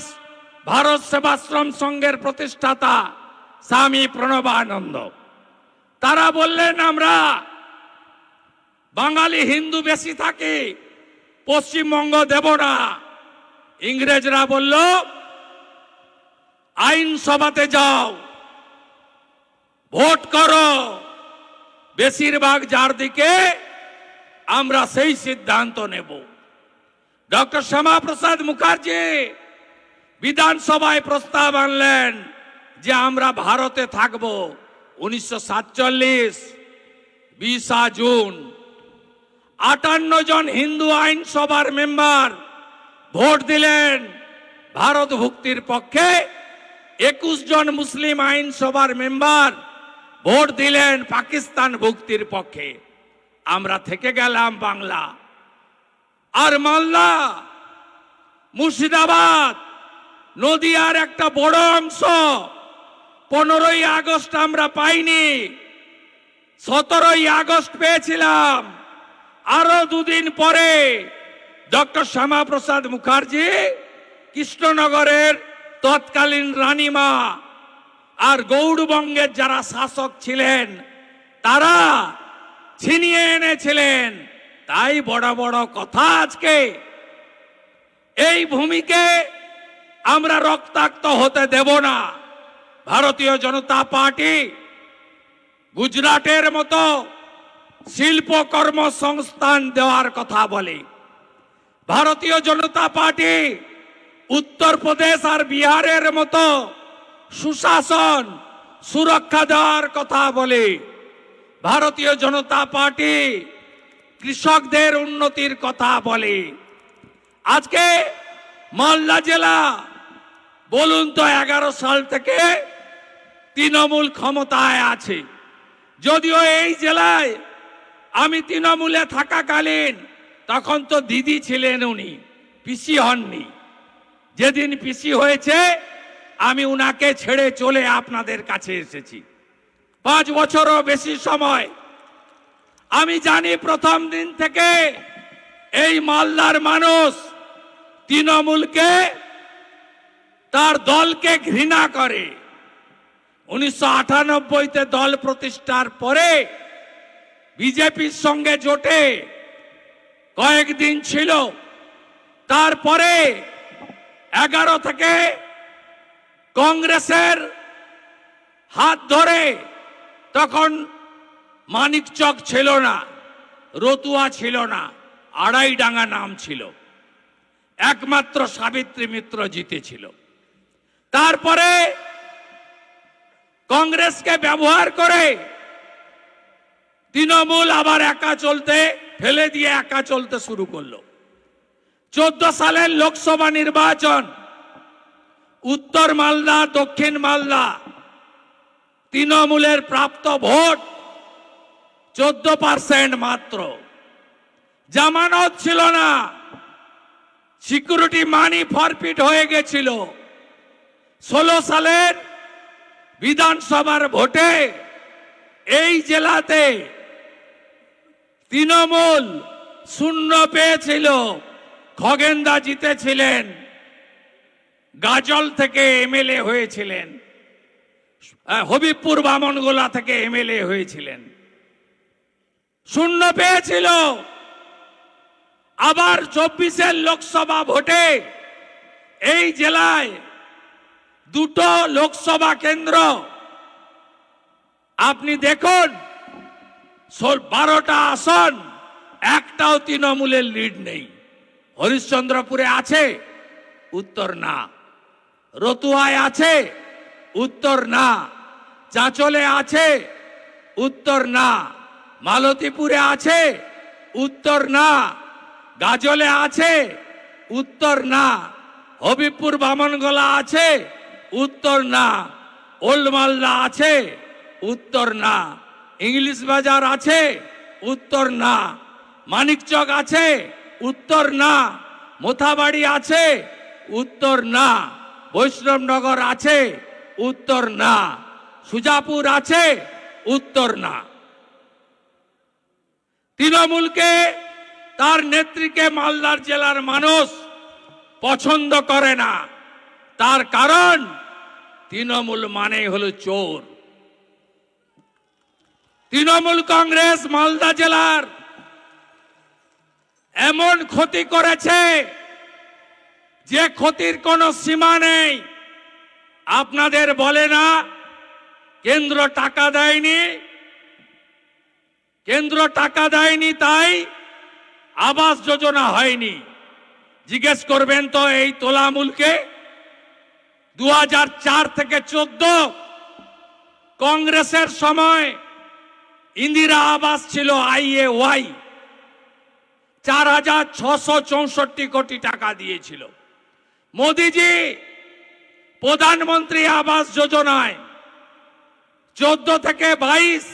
ভারত সেবাশ্রম সংঘের প্রতিষ্ঠাতা স্বামী প্রণবানন্দ। তারা বললেন আমরা বাঙালি হিন্দু বেশি থাকি, পশ্চিমবঙ্গ দেব না। ইংরেজরা বলল আইনসভাতে যাও, ভোট করো, বেশিরভাগ যার দিকে আমরা সেই সিদ্ধান্ত নেব। ডক্টর শ্যামাপ্রসাদ মুখার্জি বিধানসভায় প্রস্তাব আনলেন যে আমরা ভারতে থাকব। 1947 20 জুন 58 জন হিন্দু আইনসভার মেম্বার ভোট দিলেন ভারত ভুক্তির পক্ষে। 21 জন মুসলিম আইনসভার মেম্বার ভোট দিলেন পাকিস্তান ভুক্তির পক্ষে। আমরা থেকে গেলাম বাংলা। আর মালদা, মুর্শিদাবাদ, নদিয়ার একটা বড় অংশ 15ই আগস্ট আমরা পাইনি, 17ই আগস্ট পেয়েছিলাম। আরো দুদিন পরে ডক্টর শ্যামাপ্রসাদ মুখার্জি কৃষ্ণনগরের তৎকালীন রানীমা আর গৌড়বঙ্গের যারা শাসক ছিলেন তারা ছিনিয়ে এনেছিলেন। তাই বড় বড় কথা। আজকে এই ভূমিকে আমরা রক্তাক্ত হতে দেব না। ভারতীয় জনতা পার্টি গুজরাটের মতো শিল্প কর্মসংস্থান দেওয়ার কথা বলে। ভারতীয় জনতা পার্টি উত্তরপ্রদেশ আর বিহারের মতো সুশাসন, সুরক্ষা দেওয়ার কথা বলে। ভারতীয় জনতা পার্টি কৃষকদের উন্নতির কথা বলে। আজকে মালদা জেলা বলুন তো 11 সাল থেকে তৃণমূল ক্ষমতায় আছে। যদিও এই জেলায় আমি তৃণমূলে থাকাকালীন তখন তো দিদি ছিলেন উনি, পিসি হননি। যেদিন পিসি হয়েছে আমি উনাকে ছেড়ে চলে আপনাদের কাছে এসেছি। 5 বছরও বেশি সময়। আমি জানি প্রথম দিন থেকে এই মালদার মানুষ তৃণমূলকে, তার দলকে ঘৃণা করে। 1998-তে দল প্রতিষ্ঠার পরে বিজেপির সঙ্গে জোটে কয়েকদিন ছিল, তারপরে 11 থেকে কংগ্রেসের হাত ধরে, তখন মানিকচক ছিল না, রতুয়া ছিল না, আড়াইডাঙ্গা নাম ছিল, একমাত্র সাবিত্রী মিত্র জিতেছিল। তারপরে কংগ্রেসকে ব্যবহার করে তৃণমূল আবার একা চলতে ফেলে দিয়ে একা চলতে শুরু করলো। 14 সালের লোকসভা নির্বাচন, উত্তর মালদা, দক্ষিণ মালদা তৃণমূলের প্রাপ্ত ভোট 14% মাত্র। জামানত ছিল না, সিকিউরিটি মানি ফরফিট হয়ে গেছিল। 16 সালের বিধানসভার ভোটে এই জেলাতে তৃণমূল 0 পেয়েছিল। খগেনদা জিতেছিলেন, গাজল থেকে এমএলএ হয়েছিলেন, হবিবপুর বামনগোলা থেকে এমএলএ হয়েছিলেন, 0 পেয়েছিল। আবার 24-এর লোকসভা ভোটে এই জেলায় 2টো লোকসভা কেন্দ্র আপনি দেখুন, 12টা আসন, একটাও তৃণমূলের লিড নেই। হরিশ্চন্দ্রপুরে আছে, উত্তর না। রতুয়ায় আছে, উত্তর না। চাঁচলে আছে, উত্তর না। মালতীপুরে আছে, উত্তর না। গাজলে আছে, উত্তর না। হবিবপুর বামনগোলা আছে, উত্তর না। ওল্ড মালদা আছে, উত্তর না। ইংলিশ বাজার আছে, উত্তর না। মানিকচক আছে, উত্তর না। মোথাবাড়ি আছে, উত্তর না। বৈষ্ণবনগর আছে, উত্তর না। সুজাপুর আছে, উত্তর না। তৃণমূলকে, তার নেত্রীকে মালদার জেলার মানুষ পছন্দ করে না। তার কারণ তৃণমূল মানে হলো চোর। তৃণমূল কংগ্রেস মালদা জেলার এমন ক্ষতি করেছে যে ক্ষতির কোনো সীমা নেই। আপনাদের বলে না কেন্দ্র টাকা দেয়নি, কেন্দ্র টাকা দেয়নি তাই আবাস যোজনা হয়নি। জিজ্ঞেস করবেন তো এই তোলামূলকে। 2004 থেকে 14 কংগ্রেসের সময় ইন্দিরা আবাস ছিল IAY, 4,664 কোটি টাকা দিয়েছিল। মোদিজি প্রধানমন্ত্রী আবাস যোজনায় 14 থেকে 22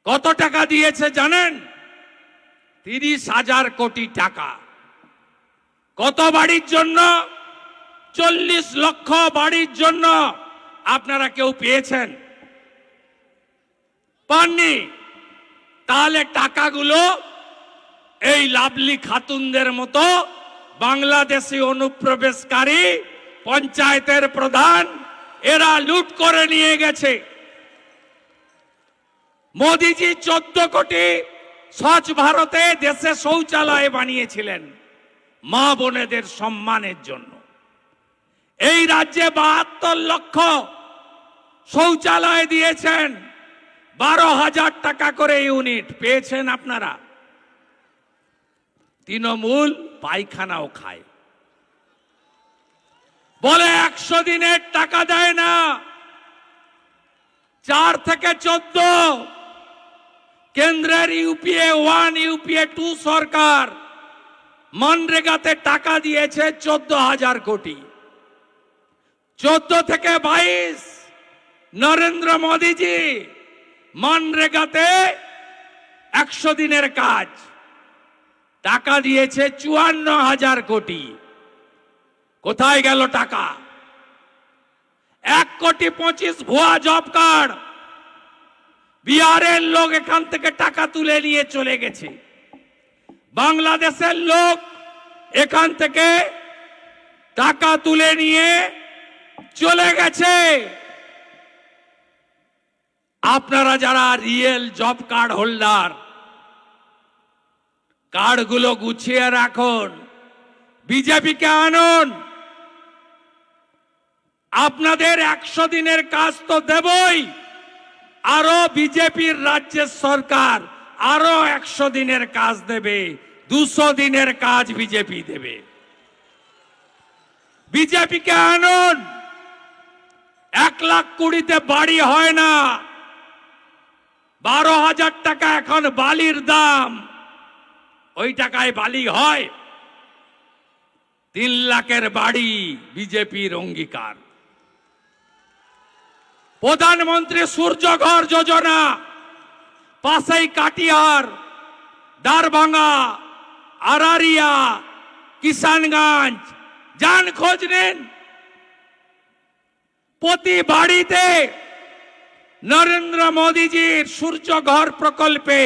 কত টাকা দিয়েছে জানেন? 30,000 কোটি টাকা। কত বাড়ির জন্য? 40 লক্ষ বাড়ির জন্য। আপনারা কেউ পেয়েছেন? পাননি। তাহলে টাকাগুলো এই লাভলি খাতুনদের মতো বাংলাদেশি অনুপ্রবেশকারী পঞ্চায়েতের প্রধান এরা লুট করে নিয়ে গেছে। মোদিজি 14 কোটি স্বচ্ছ ভারতে দেশে শৌচালয় বানিয়েছিলেন মা বোনেদের সম্মানের জন্য। এই রাজ্যে 72 লক্ষ শৌচালয় দিয়েছেন, 12,000 টাকা করে ইউনিট পেয়েছেন আপনারা। তৃণমূল পায়খানাও খায়, বলে 100 দিনের টাকা দেয় না। 4 থেকে 14 কেন্দ্রের UPA 1 UPA 2 সরকার মনরেগাতে টাকা দিয়েছে 14,000 কোটি। 14 থেকে 22 নরেন্দ্র মোদীজি মনরেগাতে 100 দিনের কাজ টাকা দিয়েছে 54,000 কোটি। কোথায় গেল টাকা? 1,25,00,000 ভুয়া জব কার্ড বিহারের লোক এখান থেকে টাকা তুলে নিয়ে চলে গেছে। বাংলাদেশের লোক এখান থেকে টাকা তুলে নিয়ে চলে গেছে। আপনারা যারা রিয়েল জব কার্ড হোল্ডার, কার্ডগুলো গুছিয়ে রাখুন, বিজেপিকে আনুন। আপনাদের 100 দিনের কাজ তো দেবই, আরো বিজেপির রাজ্যের সরকার আরো 100 দিনের কাজ দেবে, 200 দিনের কাজ বিজেপি দেবে। বিজেপিকে আনুন। 1,20,000 বাড়ি হয় না, 12,000 টাকা এখন বালির দাম। ওই টাকায় বালি হয়? 3 লাখের বাড়ি বিজেপির অঙ্গীকার। প্রধানমন্ত্রী সূর্যঘর যোজনা, পাশেই কাটিহার, দারভাঙ্গা, আরারিয়া, কিষানগঞ্জ, যান খোঁজ নিন। প্রতি বাড়িতে নরেন্দ্র মোদীজির সূর্যঘর প্রকল্পে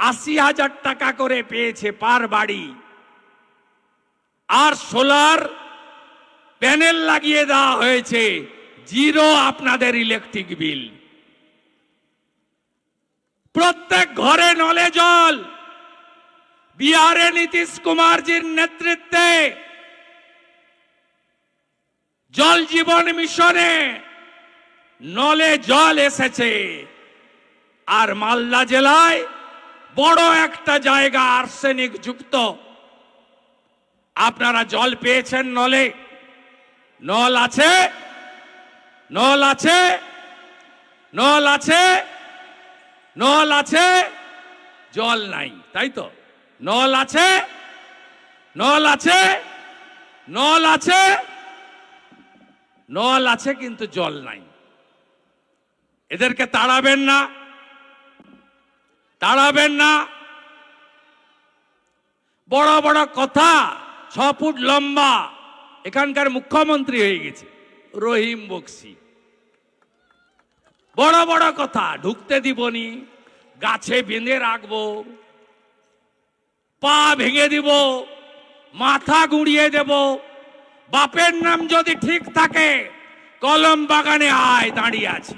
80,000 টাকা করে পেয়েছে পার বাড়ি। আর সোলার প্যানেল লাগিয়ে দেওয়া হয়েছে, 0 আপনাদের ইলেকট্রিক বিল। প্রত্যেক ঘরে নলে জল। বিহারে নীতিশ কুমারজির নেতৃত্বে জল জীবন মিশনে নলে জল এসেছে। আর মালদা জেলায় বড় একটা জায়গা আর্সেনিক যুক্ত। আপনারা জল পেয়েছেন নলে? নল আছে? নল আছে? নল আছে? নল আছে? জল নাই, তাই তো? নল আছে? নল আছে? নল আছে? নল আছে কিন্তু জল নাই। এদেরকে তাড়াবেন না, তাড়াবেন না। বড় বড় কথা, 6 ফুট লম্বা। এখানকার মুখ্যমন্ত্রী হয়ে গেছে রহিম বক্সি। বড় বড় কথা, ঢুকতে দিবনি, গাছে বেঁধে রাখবো, পা ভেঙে দিব, মাথা গুঁড়িয়ে দেব। বাপের নাম যদি ঠিক থাকে, কলম বাগানে আয়, দাঁড়িয়ে আছি।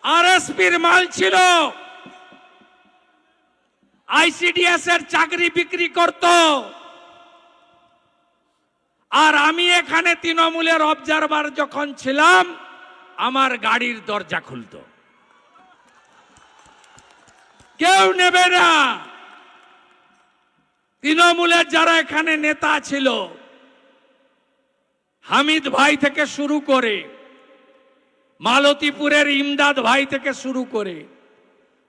আরএসপির মাল ছিল, আইসিডিএস এর চাকরি বিক্রি করত। আর আমি এখানে তৃণমূলের অবজারভার যখন ছিলাম, আমার গাড়ির দরজা খুলতো। কেউ নেবে না। তৃণমূলের যারা এখানে নেতা ছিল, হামিদ ভাই থেকে শুরু করে, মালতীপুরের ইমদাদ ভাই থেকে শুরু করে,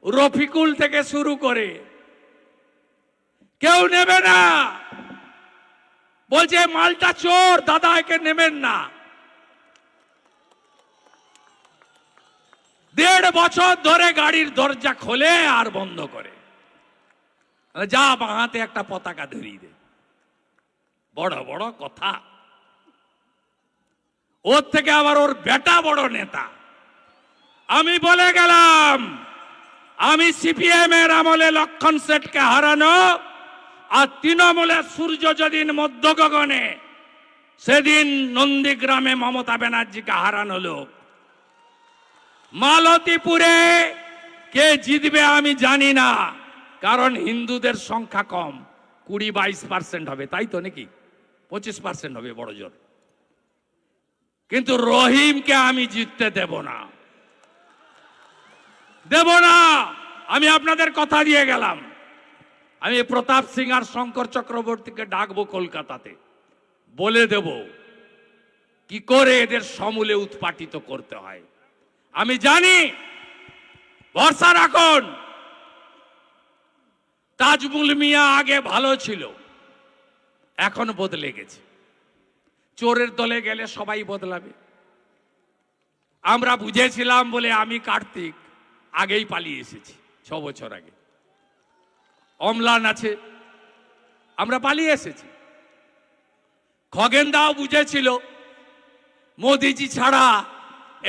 রফিকুল থেকে শুরু করে, কেউ নেবে না। বলছে মালটা চোর, দাদা একে নেবেন না। 1.5 বছর ধরে গাড়ির দরজা খোলে আর বন্ধ করে। যা বাঁহাতে একটা পতাকা ধরিয়ে দে। বড় বড় কথা। ওর থেকে আবার ওর বেটা বড় নেতা। আমি বলে গেলাম, আমি সিপিএম এর আমলে লক্ষণ শেঠকে হারানো, আর তৃণমূলের সূর্য যেদিন মধ্য গগনে, সেদিন নন্দীগ্রামে মমতা ব্যানার্জিকে হারানো লোক। মালতীপুরে কে জিতবে আমি জানি না, কারণ হিন্দুদের সংখ্যা কম, 20-22% হবে, তাই তো নাকি? 25% হবে বড় জোর। কিন্তু রহিমকে আমি জিততে দেব না, দেব না। আমি আপনাদের কথা দিয়ে গেলাম, আমি প্রতাপ সিং আর শঙ্কর চক্রবর্তীকে ডাকবো কলকাতাতে, বলে দেব কি করে এদের সমূলে উৎপাটিত করতে হয়। আমি জানি, ভরসা রাখুন। তাজমুল মিয়া আগে ভালো ছিল, এখন বদলে গেছে। চোরের দলে গেলে সবাই বদলাবে। আমরা বুঝেছিলাম বলে আমি কার্তিক, আগেই পালিয়ে এসেছি, 6 বছর আগে। অম্লান আছে, আমরা পালিয়ে এসেছি। খগেনদাও বুঝেছিল মোদিজি ছাড়া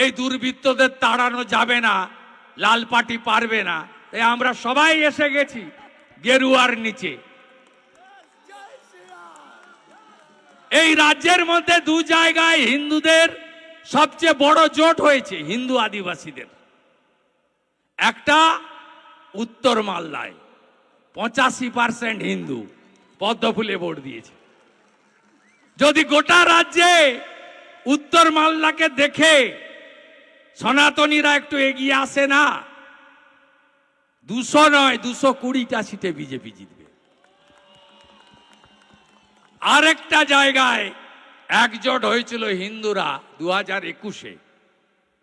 এই দুর্বৃত্তদের তাড়ানো যাবে না, লাল পার্টি পারবে না, তাই আমরা সবাই এসে গেছি গেরুয়ার নিচে। এই রাজ্যের মধ্যে 2 জায়গায় হিন্দুদের সবচেয়ে বড় জোট হয়েছে, হিন্দু আদিবাসীদের। একটা উত্তর মালদায় 85% হিন্দু পদ্মফুলে ভোট দিয়েছে। যদি গোটা রাজ্যে উত্তর মালদাকে দেখে সনাতনীরা একটু এগিয়ে আসে না, 200 নয় 220টা সিটে বিজেপি জিতবে। আরেকটা জায়গায় একজোট হয়েছিল হিন্দুরা 2021-এ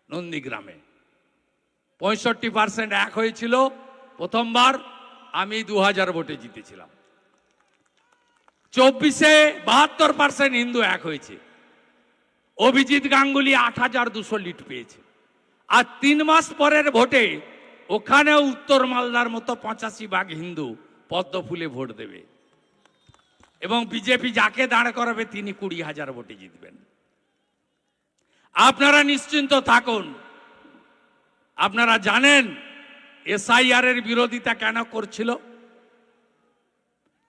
নন্দীগ্রামে, 65% এক হয়েছিল প্রথমবার, আমি 2000 ভোটে জিতেছিলাম। 24-এ 72% হিন্দু এক হয়েছে, অভিজিৎ গাঙ্গুলি 8200 লিড পেয়েছে। আর 3 মাস পরের ভোটে ওখানেও উত্তর মালদার মতো 85% হিন্দু পদ্মফুলে ভোট দেবে, এবং বিজেপি যাকে দাঁড় করাবে তিনি 20,000 ভোটে জিতবেন। আপনারা নিশ্চিন্ত থাকুন। আপনারা জানেন এসআইআর এর বিরোধিতা কেন করছিল?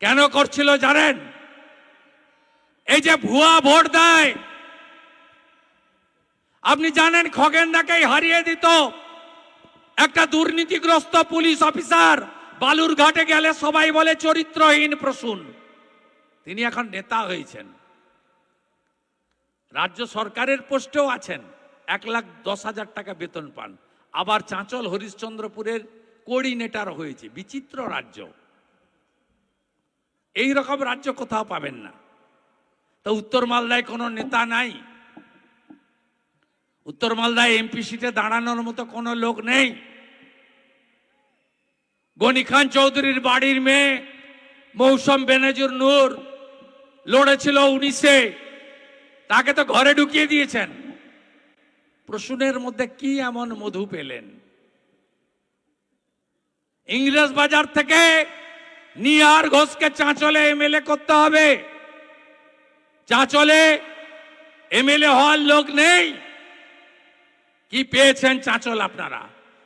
কেন করছিল জানেন? এই যে ভুয়া ভোট দেয়, আপনি জানেন খগেনদাকেই হারিয়ে দিত একটা দুর্নীতিগ্রস্ত পুলিশ অফিসার। বালুরঘাটে গেলে সবাই বলে চরিত্রহীন প্রসূন। তিনি এখন নেতা হয়েছেন, রাজ্য সরকারের পোস্টেও আছেন, 1,10,000 টাকা বেতন পান। আবার চাঁচল হরিশ্চন্দ্রপুরের কোঅর্ডিনেটর হয়েছে। বিচিত্র রাজ্য, এই রকম রাজ্য কোথাও পাবেন না। তো উত্তর মালদায় কোনো নেতা নাই, উত্তর মালদায় এমপি সিটে দাঁড়ানোর মতো কোনো লোক নেই। গনি খান চৌধুরীর বাড়ির মেয়ে মৌসুম বেনজির নূর লড়েছিল 19-এ, তাকে তো ঘরে ঢুকিয়ে দিয়েছেন। প্রসূনের মধ্যে কি এমন মধু পেলেন? ইংরেজ বাজার থেকে নিহার ঘোষকে চাঁচলে এমএলএ করতে হবে। চাঁচলে এমএলএ হওয়ার লোক নেই। কি পেয়েছেন চাঁচল আপনারা?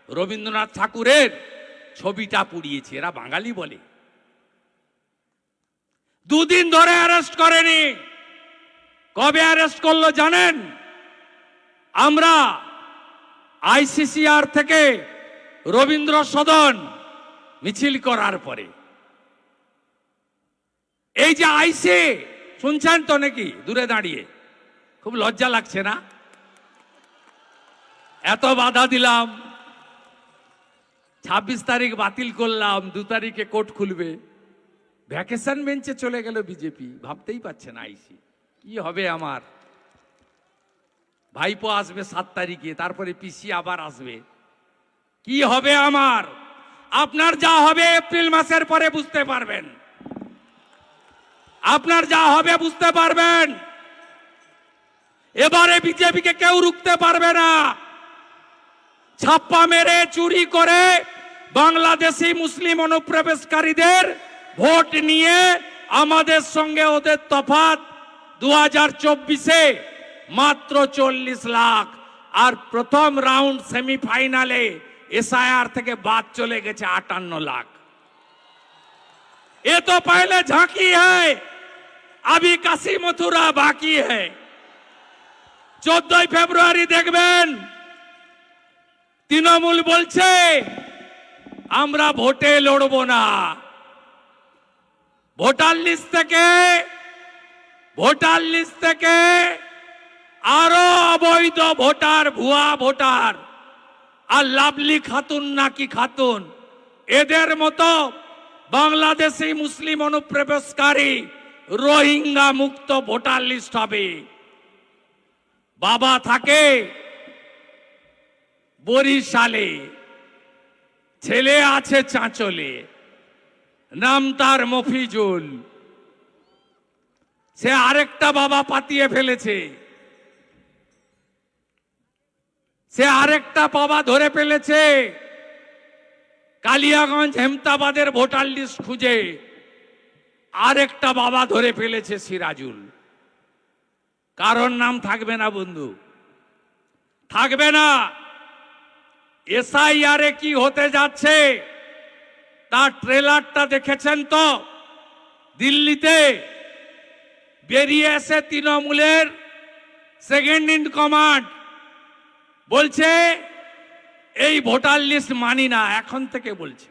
রবীন্দ্রনাথ ঠাকুরের ছবিটা পুড়িয়েছে, এরা বাঙালি বলে। 2 দিন ধরে অ্যারেস্ট করেনি। কবে অ্যারেস্ট করলো জানেন? আমরা আইসিসিআর থেকে রবীন্দ্র সদন মিছিল করার পরে। এই যে আইসি শুনছেন তো নাকি? দূরে দাঁড়িয়ে খুব লজ্জা লাগছে না? এত বাধা দিলাম, 26 তারিখ বাতিল করলাম, 2 তারিখে কোর্ট খুলবে, ভ্যাকেশন বেঞ্চে চলে গেল বিজেপি। ভাবতেই পারছে না আইসি কি হবে আমার। ভাইপো আসবে 7 তারিখে, তারপরে পিসি আবার আসবে, কি হবে আমার? আপনার যা হবে এপ্রিল মাসের পরে বুঝতে পারবেন। আপনার যা হবে বুঝতে পারবেন। এবারে বিজেপিকে কেউ রুখতে পারবে না। ছাপ্পা মেরে চুরি করে বাংলাদেশি মুসলিম অনুপ্রবেশকারীদের ভোট নিয়ে আমাদের সঙ্গে ওদের তফাৎ 2024-এ মাত্র 40 লাখ। আর প্রথম রাউন্ড সেমিফাইনালে एसआईआर থেকে বাদ চলে গেছে 58 लाख। ये तो पहले झांकी है, अभी काशी मथुरा बाकी है। 14 ফেব্রুয়ারি দেখবেন তৃণমূল বলছে আমরা ভোটে লড়ব না। ভোটার লিস্ট থেকে আরো অবৈধ ভোটার, ভুয়া ভোটার আর লাভলি খাতুন নাকি খাতুন, এদের মতো বাংলাদেশি মুসলিম অনুপ্রবেশকারী রোহিঙ্গা মুক্ত ভোটার লিস্ট হবে। বাবা থাকে বরিশালে, ছেলে আছে চাঁচলে, নাম তার মফিজুল। সে আরেকটা বাবা পাতিয়ে ফেলেছে, সে আরেকটা বাবা ধরে ফেলেছে, কালিয়াগঞ্জ হেমতাবাদের ভোটার লিস্ট খুঁজে আরেকটা বাবা ধরে ফেলেছে সিরাজুল। কারণ নাম থাকবে না বন্ধু, থাকবে না। এসআইআরে কি হতে যাচ্ছে তার ট্রেলারটা দেখেছেন তো? দিল্লিতে বেরিয়ে এসে তৃণমূলের সেকেন্ড ইন কমান্ড বলছে এই ভোটার লিস্ট মানি না, এখন থেকে বলছে।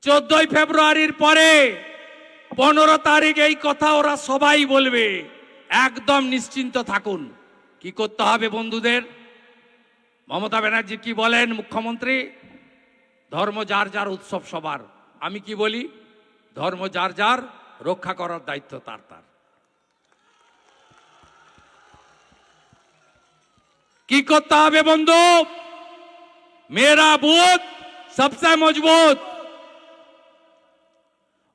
14 ফেব্রুয়ারির পরে 15 তারিখ এই কথা ওরা সবাই বলবে, একদম নিশ্চিন্ত থাকুন। কি করতে হবে বন্ধুদের? মমতা ব্যানার্জি কি বলেন মুখ্যমন্ত্রী? ধর্ম যার যার, উৎসব সবার। আমি কি বলি? ধর্ম যার যার, রক্ষা করার দায়িত্ব তার তার। কি করতে হবে বন্ধু? মেরা বুথ সবসে মজবুত।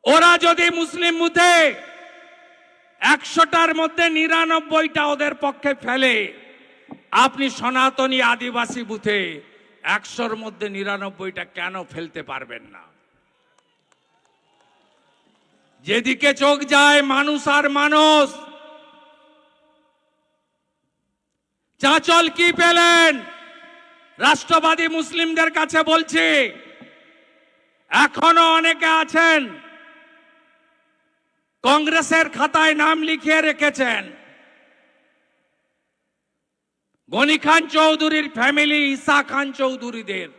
ওরা যদি মুসলিম বুথে 100টার মধ্যে 99টা ওদের পক্ষে ফেলে, আপনি সনাতনী আদিবাসী বুথে 100র মধ্যে 99টা কেন ফেলতে পারবেন না? যেদিকে চোখ যায় মানুষ আর মানুষ। চাঁচল কি পেলেন? রাষ্ট্রবাদী মুসলিমদের কাছে বলছি, এখনো অনেকে আছেন কংগ্রেসের খাতায় নাম লিখিয়ে রেখেছেন। গনি খান চৌধুরীর ফ্যামিলি, ঈসা খান চৌধুরীদের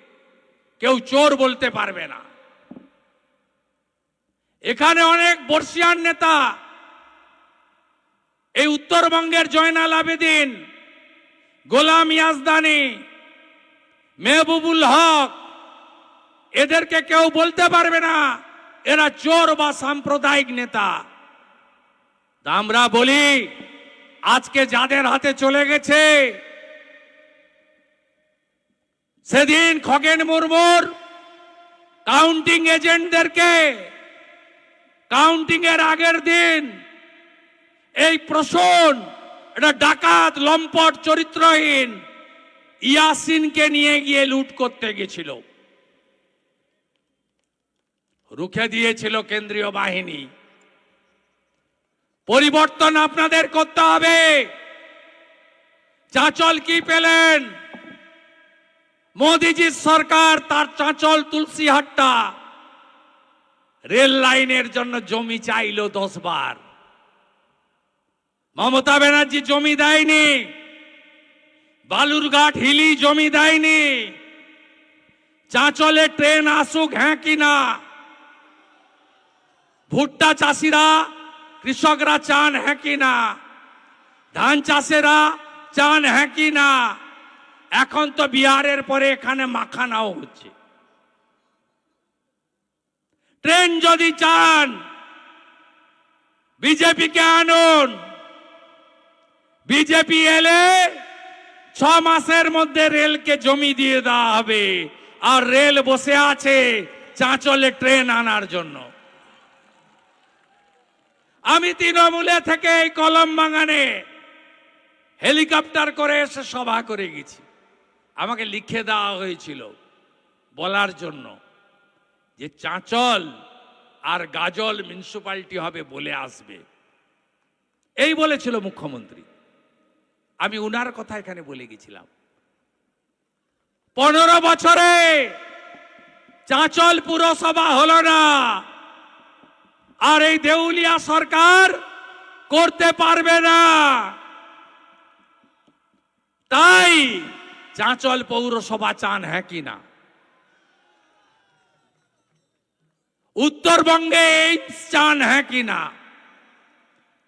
কেউ চোর বলতে পারবে না। এখানে অনেক বর্ষিয়ান নেতা, এই উত্তরবঙ্গের জয়নাল আবেদিন, গোলাম ইয়াজদানি, মেহবুবুল হক, এদেরকে কেউ বলতে পারবে না এরা চোর বা সাম্প্রদায়িক নেতা। তা আমরা বলি, আজকে যাদের হাতে চলে গেছে, সেদিন খগেন মুর্মুর কাউন্টিং এজেন্টদেরকে কাউন্টিং এর আগের দিন এই প্রসূন, এটা ডাকাত, লম্পট, চরিত্রহীন ইয়াসিনকে নিয়ে গিয়ে লুট করতে গেছিল। রুখে দিয়েছিল কেন্দ্রীয় বাহিনী। পরিবর্তন আপনাদের করতে হবে। চাঁচল কি পেলেন? মোদিজির সরকার তার চাঁচল তুলসীহাট্টা রেল লাইনের জন্য জমি চাইল 10 বার। মমতা ব্যানার্জি জমি দেয়নি। বালুরঘাট হিলি জমি দেয়নি। চাঁচলে ট্রেন আসুক হ্যাঁ কি না? ভুট্টা চাষিরা, কৃষকরা চান হ্যাঁ কি না? ধান চাষেরা চান হ্যাঁ কি না? এখন তো বিহারের পরে এখানে মাখানাও হচ্ছে। ট্রেন যদি চান বিজেপিকে আনুন। বিজেপি এলে 6 মাসের মধ্যে রেলকে জমি দিয়ে দেওয়া হবে। আর রেল বসে আছে চাঁচলে ট্রেন আনার জন্য। আমি তৃণমূলে থেকে এই কলম বাগানে হেলিকপ্টার করে এসে সভা করে গেছি। আমাকে লিখে দেওয়া হয়েছিল বলার জন্য যে চাঁচল আর গাজল মিউনিসিপালিটি হবে বলে আসবে, এই বলেছিল মুখ্যমন্ত্রী। আমি উনার কথা এখানে বলে গেছিলাম। 15 বছরে চাঁচল পুরসভা হলো না। আর এই দেউলিয়া সরকার করতে পারবে না। তাই চাঁচল পৌরসভা চান হ্যাঁ কি না? উত্তরবঙ্গে এইমস চান হ্যাঁ কি না?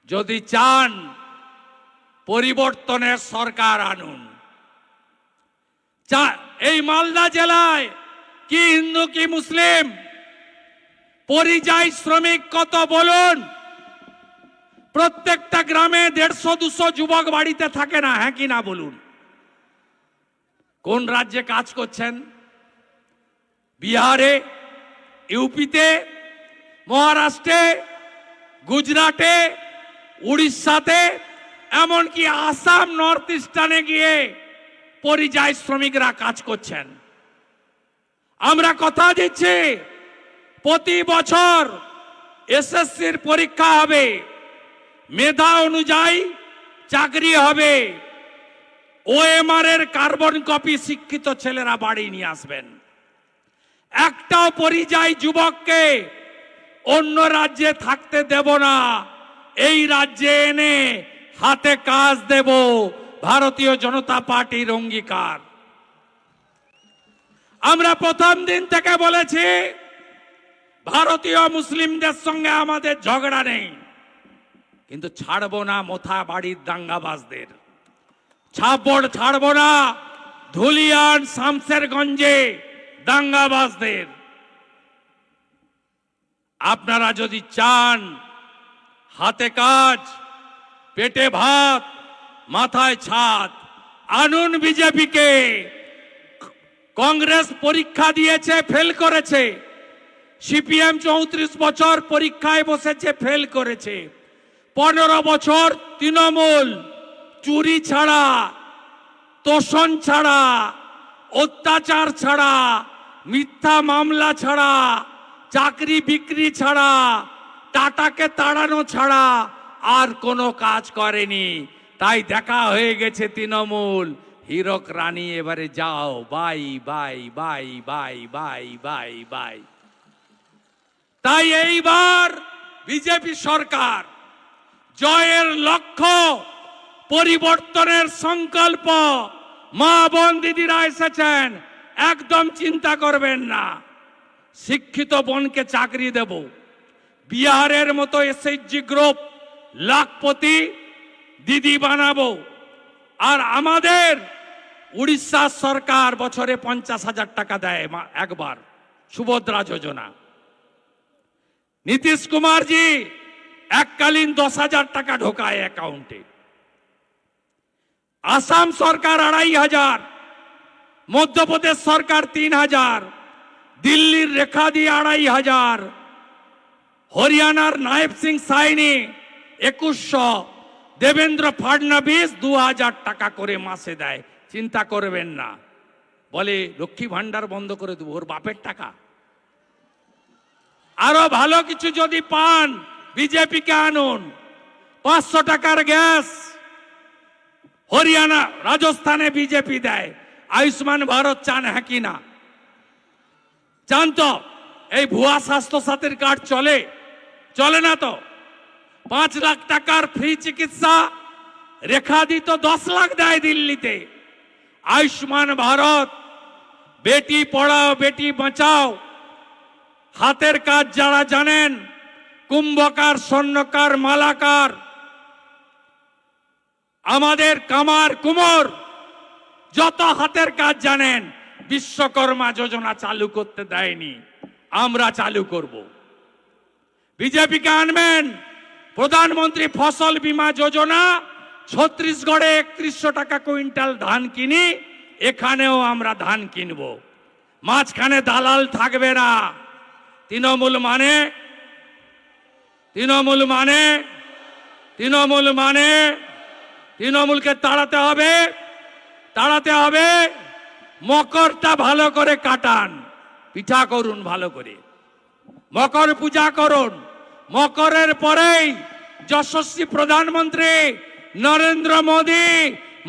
যদি চান পরিবর্তনের সরকার আনুন। এই মালদা জেলায় কি হিন্দু কি মুসলিম, পরিযায়ী শ্রমিক কত বলুন? প্রত্যেকটা গ্রামে 150-200 যুবক বাড়িতে থাকে না হ্যাঁ কি না বলুন? কোন রাজ্যে কাজ করছেন? বিহারে, ইউপিতে, মহারাষ্ট্রে, গুজরাটে, উড়িষ্যাতে, এমনকি আসাম, নর্থ ইস্টার্নে গিয়ে পরিযায়ী শ্রমিকরা কাজ করছেন। আমরা কথা দিচ্ছি প্রতি বছর এসএসসির পরীক্ষা হবে, মেধা অনুযায়ী চাকরি হবে। ওএমআর এর কার্বন কপি শিক্ষিত ছেলেরা বাড়ি নিয়ে আসবেন। একটাও পরিযায়ী যুবককে অন্য রাজ্যে থাকতে দেব না, এই রাজ্যে এনে হাতে কাজ দেব, ভারতীয় জনতা পার্টির অঙ্গীকার। আমরা প্রথম দিন থেকে বলেছি ভারতীয় মুসলিমদের সঙ্গে আমাদের ঝগড়া নেই, কিন্তু ছাড়বো না মোথা বাড়ির দাঙ্গাবাজদের, ছাড়বো না ধুলিয়ান শামসেরগঞ্জে দাঙ্গাবাজদের। আপনারা যদি চান হাতে কাজ, পেটে ভাত, মাথায় ছাদ, আনুন বিজেপিকে। কংগ্রেস পরীক্ষা দিয়েছে, ফেল করেছে। সিপিএম 34 বছর পরীক্ষায় বসেছে, ফেল করেছে। 15 বছর তৃণমূল চুরি ছাড়া, তোষণ ছাড়া, অত্যাচার ছাড়া, মিথ্যা মামলা ছাড়া, চাকরি বিক্রি ছাড়া, টাটাকে তাড়ানো ছাড়া আর কোনো কাজ করেনি। তাই দেখা হয়ে গেছে তৃণমূল। হীরক রানী এবারে যাও, bye bye bye bye bye bye bye. তাই এইবার বিজেপি সরকার জয়ের লক্ষ্য, পরিবর্তনের সংকল্প। মা বোন দিদিরা এসেছেন, একদম চিন্তা করবেন না। শিক্ষিত বোনকে চাকরি দেব। বিহারের মতো এসএইচজি গ্রুপ লাখপতি দিদি বানাবো। আর আমাদের উড়িষ্যা সরকার বছরে 50,000 টাকা দেয় একবার, সুভদ্রা যোজনা। নীতিশ কুমারজি এককালীন 10,000 টাকা ঢোকায় অ্যাকাউন্টে। আসাম সরকার 2,500, মধ্যপ্রদেশ সরকার 3,000, দিল্লির রেখা দিয়ে 2,500, হরিয়ানার নায়েব সিং সাইনি 2100, দেবেন্দ্র ফাডনবিস 2,000 টাকা করে মাসে দেয়। চিন্তা করবেন না, বলে লক্ষ্মী ভান্ডার বন্ধ করে দেবো, ওর বাপের টাকা। আরো ভালো কিছু যদি পান বিজেপিকে আনুন। 500 টাকার গ্যাস হরিয়ানা, রাজস্থানে বিজেপি দেয়। আয়ুষ্মান ভারত চান হ্যাঁ কি না? চান তো? এই ভুয়া স্বাস্থ্য সাথীর কার্ড চলে না তো? 5 লাখ টাকার ফ্রি চিকিৎসা, রেখা দিত 10 লাখ দেয় দিল্লিতে। আয়ুষ্মান ভারত, বেটি পড়াও বেটি বাঁচাও। হাতের কাজ যারা জানেন, কুম্ভকার, স্বর্ণকার, মালাকার, আমাদের কামার কুমোর, যত হাতের কাজ জানেন, বিশ্বকর্মা যোজনা চালু করতে দেয়নি, আমরা চালু করব। বিজেপিকে আনবেন। প্রধানমন্ত্রী ফসল বীমা যোজনা, ছত্তিশগড়ে 3100 টাকা কুইন্টাল ধান কিনি, এখানেও আমরা ধান কিনব। মাঝখানে দালাল থাকবে না। তৃণমূল মানে তৃণমূলকে তাড়াতে হবে। মকরটা ভালো করে কাটান, পিঠা করুন ভালো করে, মকর পূজা করুন। মকরের পরেই যশস্বী প্রধানমন্ত্রী নরেন্দ্র মোদী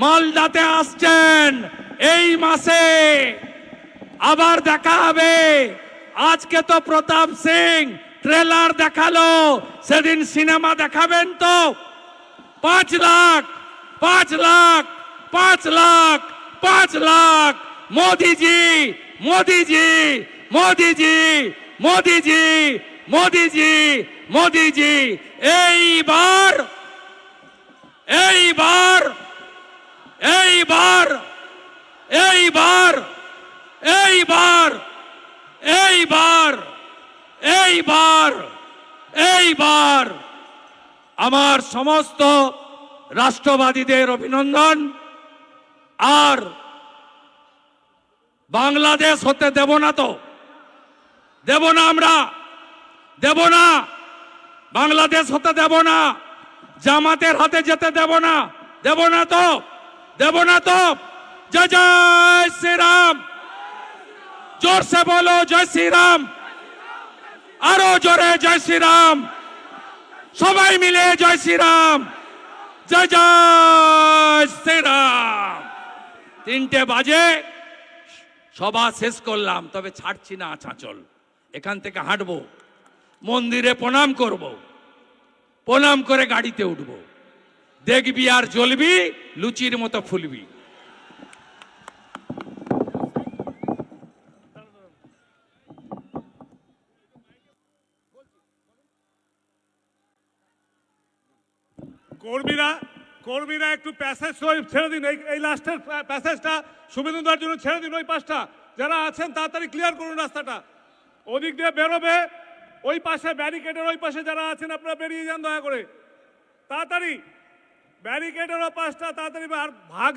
মালদাতে আসছেন এই মাসে। আবার দেখা হবে। আজকে তো প্রতাপ সিং ট্রেলার দেখালো, সেদিন সিনেমা দেখাবেন তো? 5 লাখ 5 লাখ 5 লাখ 5 লাখ। মোদিজি মোদিজি মোদিজি মোদিজি মোদিজি মোদিজি এইবার এইবার এইবার এইবার এইবার এইবার এইবার এইবার আমার সমস্ত রাষ্ট্রবাদীদের অভিনন্দন। আর বাংলাদেশ হতে দেব না তো, দেব না, আমরা দেব না। বাংলাদেশ হতে দেব না, জামাতের হাতে যেতে দেব না, দেব না তো, দেব না তো। জয় জয় শ্রীরাম, जोर से बोलो जय श्री राम आरो जोरे जय श्री राम सबाई मिले जय श्री राम जय जय श्री राम 3টে বাজে সভা শেষ করলাম তবে ছাড়ছি না চাঁচল এখান থেকে হাঁটবো মন্দিরে প্রণাম করব প্রণাম করে গাড়িতে উঠব দেখবি আর জ্বলবি লুচির মতো ফুলবি কর্মীরা একটু প্যাসেজ ছেড়ে দিন, এই লাস্টের প্যাসেজটা শুভেন্দু দার জন্য ছেড়ে দিন। ওই পাশটা যারা আছেন তাড়াতাড়ি ক্লিয়ার করুন রাস্তাটা, ওদিক দিয়ে বেরোবে। ওই পাশে ব্যারিকেডের ওই পাশে যারা আছেন আপনারা বেরিয়ে যান দয়া করে, তাড়াতাড়ি ব্যারিকেডের ওই পাশটা তাড়াতাড়ি আর ভাগ